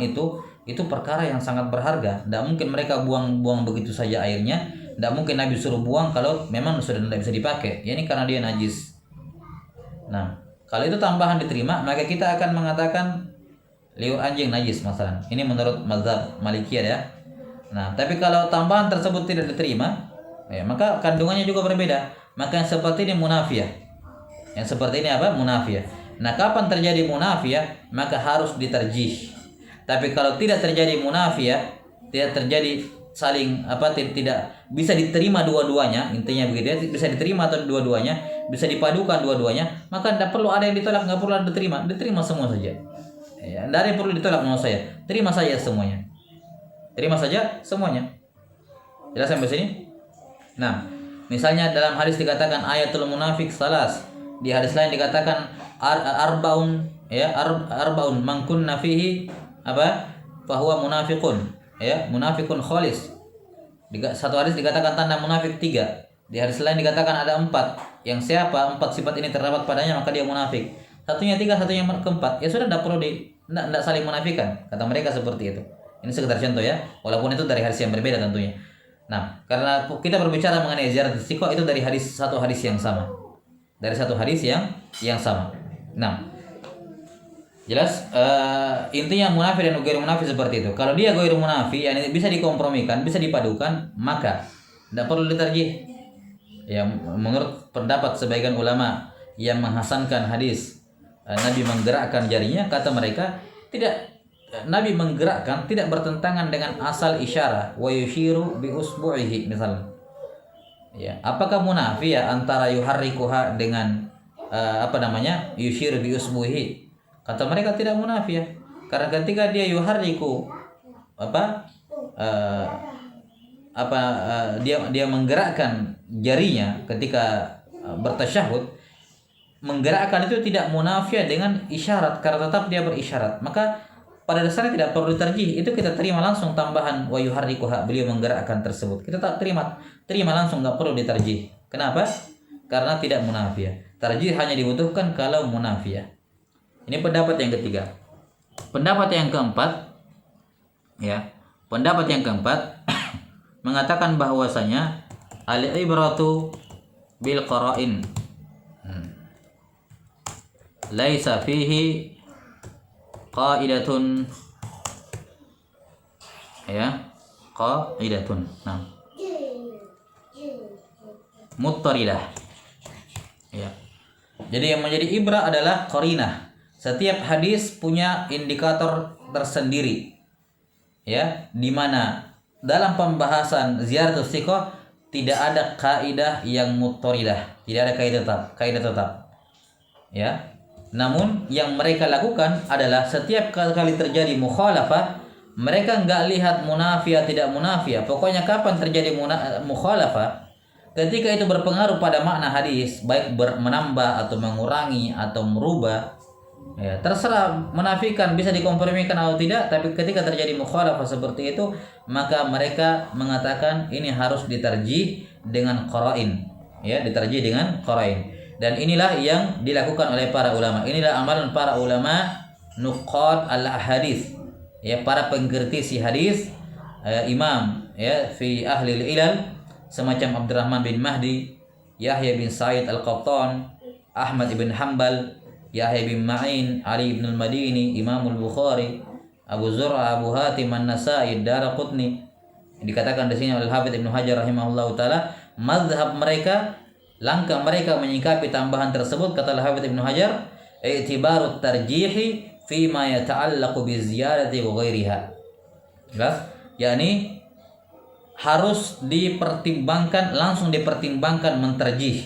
A: itu perkara yang sangat berharga. Tidak mungkin mereka buang begitu saja airnya. Tidak mungkin Nabi suruh buang kalau memang sudah tidak bisa dipakai. Ya, ini karena dia najis. Nah, kalau itu tambahan diterima, maka kita akan mengatakan liur anjing najis masalah. Ini menurut mazhab Malikiyah ya. Nah, tapi kalau tambahan tersebut tidak diterima, ya, maka kandungannya juga berbeda. Maka yang seperti ini munafiyah. Yang seperti ini apa? Munafiyah. Nah, kapan terjadi munafiyah? Maka harus diterjih. Tapi kalau tidak terjadi munafiyah, tidak terjadi saling tidak bisa diterima dua-duanya, intinya begitu ya, bisa diterima atau dua-duanya, bisa dipadukan dua-duanya, maka tidak perlu ada yang ditolak, nggak perlu ada diterima semua saja. Ya, tidak ada yang perlu ditolak menurut saya. Terima saja semuanya. Terima saja semuanya. Jelas sampai sini? Nah, misalnya dalam hadis dikatakan ayatul munafik salas. Di hadis lain dikatakan arbaun man kunna fihi fahuwa munafiqun. Ya, munafiqun khalis. Satu hadis dikatakan tanda munafik 3. Di hadis lain dikatakan ada 4. Yang siapa 4 sifat ini terdapat padanya, maka dia munafik. Satunya 3, satunya keempat. Ya sudah, tidak perlu tidak saling munafikan. Kata mereka seperti itu. Ini sekedar contoh ya, walaupun itu dari hadis yang berbeda tentunya. Nah, karena kita berbicara mengenai ziyarat istiqo, itu dari satu hadis yang sama. Dari satu hadis yang sama. Nah, jelas intinya munafik dan ghairu munafik seperti itu. Kalau dia ghairu munafik, yang bisa dikompromikan, bisa dipadukan, maka tidak perlu ditarjih. Ya, menurut pendapat sebagian ulama yang menghasankan hadis Nabi menggerakkan jarinya, kata mereka Nabi menggerakkan tidak bertentangan dengan asal isyarat wa yushiru bi usbu'ihi misalnya. Ya, apakah munafiyah antara yuharrikuha dengan yushiru bi usbu'ihi? Kata mereka tidak munafiyah. Karena ketika dia yuharriku dia menggerakkan jarinya ketika bertasyahud, menggerakkan itu tidak munafiyah dengan isyarat, karena tetap dia berisyarat. Maka pada dasarnya tidak perlu diterjih, itu kita terima langsung tambahan wa yuharrikuha, beliau menggerakkan tersebut. Kita tak terima langsung, nggak perlu diterjih. Kenapa? Karena tidak munafiyah. Terjih hanya dibutuhkan kalau munafiyah. Ini pendapat yang ketiga. Pendapat yang keempat, ya. Pendapat yang keempat mengatakan bahwasanya al-ibratu bil qara'in. Laisa fihi qaidatun, ya, qaidatun. Nah, muttaridah. Ya. Jadi yang menjadi ibrah adalah qarinah. Setiap hadis punya indikator tersendiri. Ya, di mana dalam pembahasan ziyaratus thiqah tidak ada kaidah yang muttaridah, tidak ada kaidah tetap. Ya. Namun yang mereka lakukan adalah setiap kali terjadi mukhalafah, mereka enggak lihat munafiyah tidak munafiyah. Pokoknya kapan terjadi mukhalafah, ketika itu berpengaruh pada makna hadis, baik menambah atau mengurangi atau merubah, ya, terserah menafikan bisa dikompromikan atau tidak, tapi ketika terjadi mukhalafah seperti itu, maka mereka mengatakan ini harus ditarjih dengan qara'in, ya, ditarjih dengan qara'in. Dan inilah yang dilakukan oleh para ulama. Inilah amalan para ulama nuqad al-hadis, ya, para pengkritisi hadis, imam, ya, fi ahli ilal, semacam Abdurrahman bin Mahdi, Yahya bin Sa'id al-Qattan, Ahmad ibn Hanbal, Yahya bin Ma'in, Ali ibn al-Madini, Imam al-Bukhari, Abu Zur'a, Abu Hatim an-Nasai, Daraqutni. Dikatakan di sini oleh Hafidz Ibnu Hajar rahimahullahu taala, mazhab mereka, langkah mereka menyikapi tambahan tersebut, kata Hafidz Ibnu Hajar, i'tibarut tarjihi fi ma yata'allaqu bi ziyadati wa ghairiha. Jelas? Yakni harus dipertimbangkan, langsung dipertimbangkan menterjih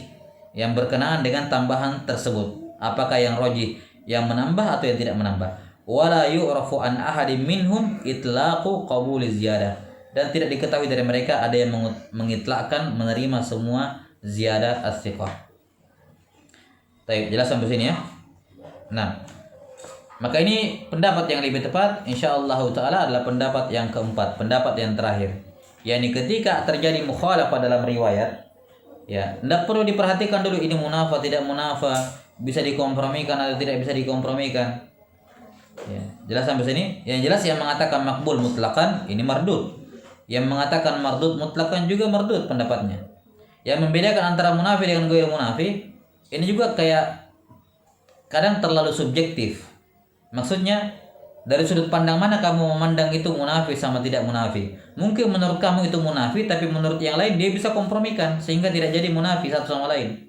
A: yang berkenaan dengan tambahan tersebut. Apakah yang rajih, yang menambah atau yang tidak menambah. Wala yu'rafu an ahadin minhum itlaqu qabuli ziyadah. Dan tidak diketahui dari mereka ada yang mengitlakkan menerima semua ziyadah as-siqah. Baik, jelas sampai sini ya. Nah, maka ini pendapat yang lebih tepat insyaallah taala adalah pendapat yang keempat, pendapat yang terakhir. Yani ketika terjadi mukhalafah dalam riwayat, ya, tidak perlu diperhatikan dulu ini munafah tidak munafah, bisa dikompromikan atau tidak bisa dikompromikan. Ya, jelas sampai sini? Yang jelas yang mengatakan makbul mutlakan ini mardud. Yang mengatakan mardud mutlakan juga mardud pendapatnya. Yang membedakan antara munafik dengan ghair munafik ini juga kayak kadang terlalu subjektif. Maksudnya dari sudut pandang mana kamu memandang itu munafik sama tidak munafik. Mungkin menurut kamu itu munafik, tapi menurut yang lain dia bisa kompromikan sehingga tidak jadi munafik satu sama lain.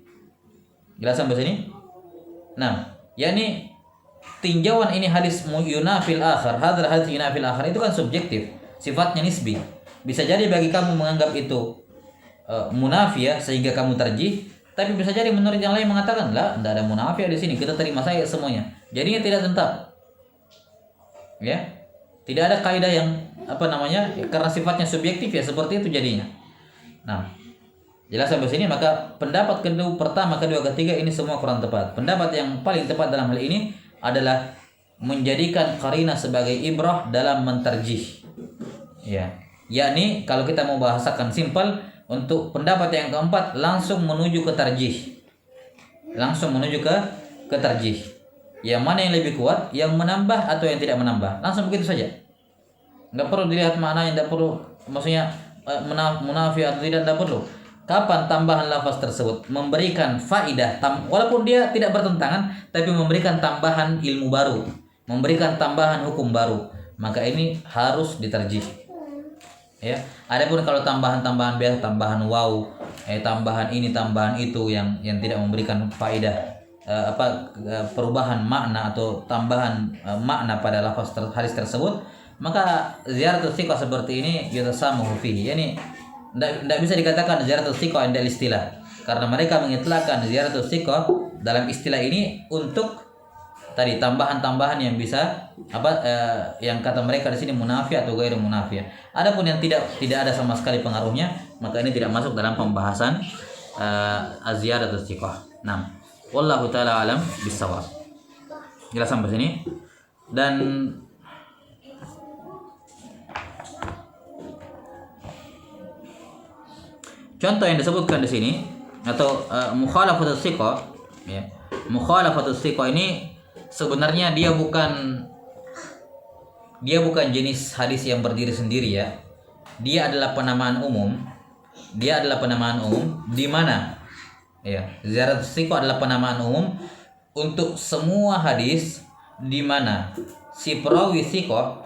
A: Jelas sampai sini? Nah, yakni tinjauan ini hadis yunafil akhar, hadzal hadis yunafil akhar itu kan subjektif, sifatnya nisbi. Bisa jadi bagi kamu menganggap itu munafik ya, sehingga kamu terjih, tapi bisa jadi menurut yang lain mengatakan, "Lah, tidak ada munafik di sini, kita terima saja semuanya." Jadinya tidak tetap. Ya. Tidak ada kaidah yang karena sifatnya subjektif ya seperti itu jadinya. Nah, jelas sampai sini, maka pendapat kedua, pertama, kedua, ketiga ini semua kurang tepat. Pendapat yang paling tepat dalam hal ini adalah menjadikan qarinah sebagai ibrah dalam menterjih. Ya. Yakni kalau kita mau bahasakan simpel, untuk pendapat yang keempat langsung menuju ke tarjih. Langsung menuju ke tarjih. Yang mana yang lebih kuat, yang menambah atau yang tidak menambah. Langsung begitu saja. Enggak perlu dilihat makna, yang tidak perlu, maksudnya munafik atau tidak perlu. Kapan tambahan lafaz tersebut memberikan faidah, walaupun dia tidak bertentangan, tapi memberikan tambahan ilmu baru, memberikan tambahan hukum baru, maka ini harus diterjih. Ya, adapun kalau tambahan-tambahan biasa, tambahan wow, tambahan ini, tambahan itu yang tidak memberikan faedah, perubahan makna atau tambahan makna pada lafaz hadis tersebut, maka ziyaratus thiqah seperti ini yutasammahu fihi. Yani tidak bisa dikatakan ziyaratus thiqah inda istilah, karena mereka mengitlaqkan ziyaratus thiqah dalam istilah ini untuk tadi tambahan-tambahan yang bisa yang kata mereka di sini munafik atau ghair munafik. Adapun yang tidak ada sama sekali pengaruhnya, maka ini tidak masuk dalam pembahasan az-ziyaratus thiqah. Nah, wallahu taala alam bissawab. Jelas sampai sini. Dan contoh yang disebutkan di sini atau mukhalafatus thiqah, ya. Mukhalafatus thiqah ini sebenarnya dia bukan jenis hadis yang berdiri sendiri ya. Dia adalah penamaan umum. Di mana ya, ziyaratus thiqah adalah penamaan umum untuk semua hadis di mana si perawi thiqah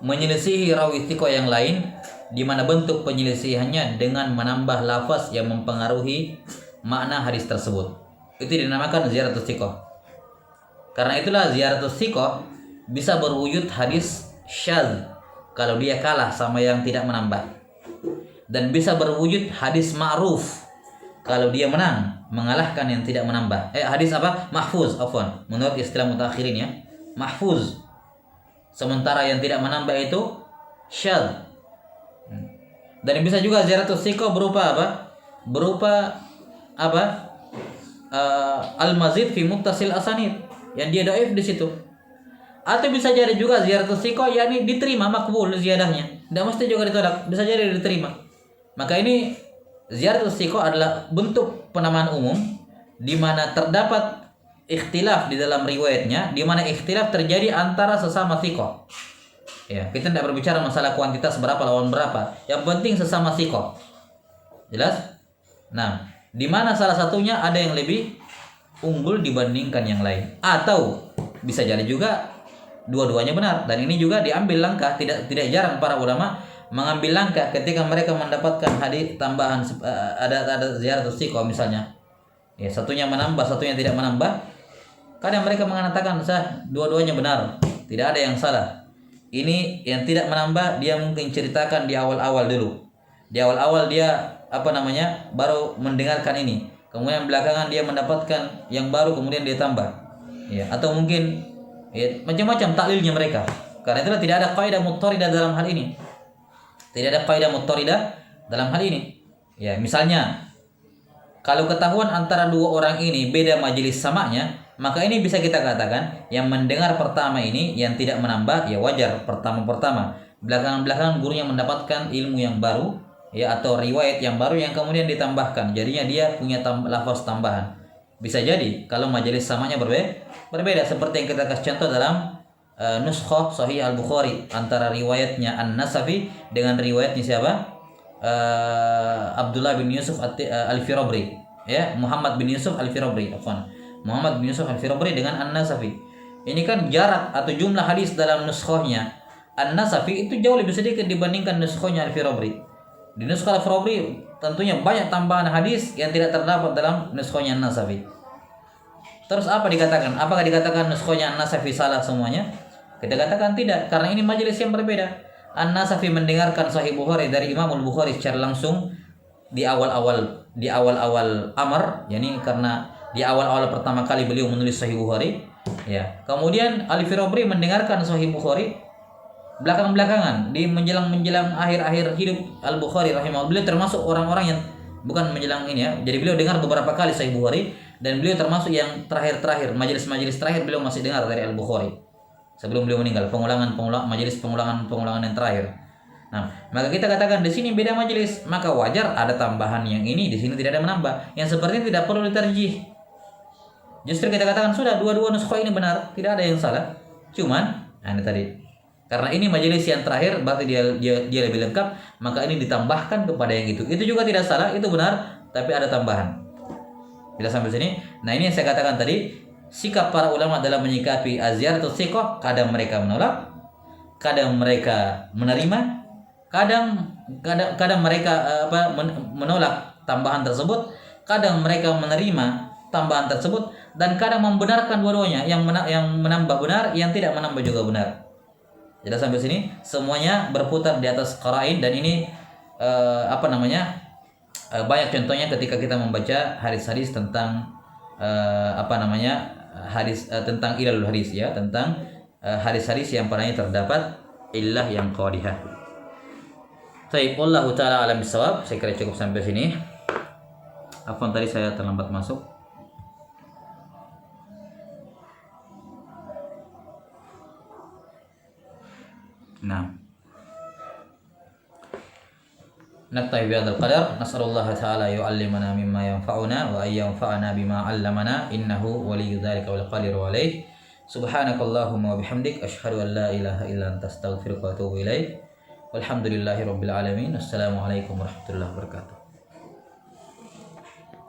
A: menyelisihi rawi thiqah yang lain, di mana bentuk penyelisihannya dengan menambah lafaz yang mempengaruhi makna hadis tersebut. Itu dinamakan ziyaratus thiqah. Karena itulah ziyaratus thiqah bisa berwujud hadis syadz kalau dia kalah sama yang tidak menambah, dan bisa berwujud hadis ma'ruf kalau dia menang, mengalahkan yang tidak menambah. Hadis mahfuz, menurut istilah mutakhirin ya, mahfuz. Sementara yang tidak menambah itu syadz. Dan bisa juga ziyaratus thiqah berupa al-mazid fi muttasil asanid, yang dia dhaif di situ. Atau bisa jadi juga ziyaratus thiqah yakni diterima, makbul ziyadahnya. Tidak mesti juga ditolak, bisa jadi diterima. Maka ini ziyaratus thiqah adalah bentuk penamaan umum di mana terdapat ikhtilaf di dalam riwayatnya, di mana ikhtilaf terjadi antara sesama thiqah. Ya, kita tidak berbicara masalah kuantitas berapa lawan berapa. Yang penting sesama thiqah. Jelas? Nah, di mana salah satunya ada yang lebih unggul dibandingkan yang lain, atau bisa jadi juga dua-duanya benar. Dan ini juga diambil langkah, tidak jarang para ulama mengambil langkah ketika mereka mendapatkan hadis tambahan, ada ziaratus thiqah misalnya. Ya, satunya menambah, satunya tidak menambah. Kadang mereka mengatakan dua-duanya benar, tidak ada yang salah. Ini yang tidak menambah, dia mungkin ceritakan di awal-awal dulu. Di awal-awal dia baru mendengarkan ini. Kemudian belakangan dia mendapatkan yang baru, kemudian dia tambah. Ya, atau mungkin ya, macam-macam taklilnya mereka. Karena itulah tidak ada kaidah muttaridah dalam hal ini. Tidak ada kaidah muttaridah dalam hal ini. Ya, misalnya kalau ketahuan antara dua orang ini beda majelis samanya, maka ini bisa kita katakan yang mendengar pertama ini yang tidak menambah, ya wajar pertama-pertama. Belakangan-belakangan gurunya mendapatkan ilmu yang baru, ya, atau riwayat yang baru yang kemudian ditambahkan. Jadinya dia punya lafaz tambahan. Bisa jadi kalau majelis samanya berbeda seperti yang kita kasih contoh dalam nuskhah Sahih Al-Bukhari antara riwayatnya An-Nasafi dengan riwayatnya siapa? Abdullah bin Yusuf Al-Firabri, ya, Muhammad bin Yusuf Al-Firabri, Muhammad bin Yusuf Al-Firabri dengan An-Nasafi. Ini kan jarak atau jumlah hadis dalam nuskhahnya An-Nasafi itu jauh lebih sedikit dibandingkan nuskhahnya Al-Firabri. Di nuskhah Al-Firabri tentunya banyak tambahan hadis yang tidak terdapat dalam nuskhahnya An-Nasafi. Terus apa dikatakan? Apakah dikatakan nuskhahnya An-Nasafi salah semuanya? Kita katakan tidak, karena ini majelis yang berbeda. An-Nasafi mendengarkan Sahih Bukhari dari Imam Al-Bukhari secara langsung di awal-awal amar, yakni karena di awal-awal pertama kali beliau menulis Sahih Bukhari, ya. Kemudian Al-Firabri mendengarkan Sahih Bukhari belakang-belakangan, di menjelang akhir-akhir hidup Al-Bukhari rahimahullah. Beliau termasuk orang-orang yang bukan menjelang ini, ya. Jadi beliau dengar beberapa kali Sahih Bukhari, dan beliau termasuk yang terakhir majelis-majelis terakhir beliau masih dengar dari Al-Bukhari sebelum beliau meninggal, majelis pengulangan yang terakhir. Nah, maka kita katakan di sini beda majelis, maka wajar ada tambahan yang ini, di sini tidak ada menambah. Yang seperti ini tidak perlu diterjih. Justru kita katakan sudah dua-dua nuskhah ini benar, tidak ada yang salah. Cuman, ini tadi karena ini majelis yang terakhir, berarti dia lebih lengkap, maka ini ditambahkan kepada yang itu. Itu juga tidak salah, itu benar, tapi ada tambahan. Kita sampai sini. Nah, ini yang saya katakan tadi, sikap para ulama dalam menyikapi az-ziyaratus thiqah, kadang mereka menolak, kadang mereka menerima, kadang mereka menolak tambahan tersebut, kadang mereka menerima tambahan tersebut, dan kadang membenarkan dua-duanya, yang menambah benar, yang tidak menambah juga benar. Jadi sampai sini semuanya berputar di atas qara'in, dan ini banyak contohnya ketika kita membaca hadis-hadis tentang hadis tentang ilalul hadis, ya, tentang hadis-hadis yang padanya terdapat illah yang qadihah. Baik, wallahu taala alam bisawab. Saya kira cukup sampai sini. Afwan, tadi saya terlambat masuk. Nah, naktafi bihadzal qadar. Nas'alullaha ta'ala yu'allimana mimma yanfa'una wa ayyanfa'ana bima 'allamana, innahu waliyyu dzalika wal qadiru 'alaih. Subhanakallahumma wa bihamdik asyhadu an la ilaha illa anta astaghfiruka wa atubu ilaik. Walhamdulillahirabbil alamin. Assalamualaikum warahmatullahi wabarakatuh.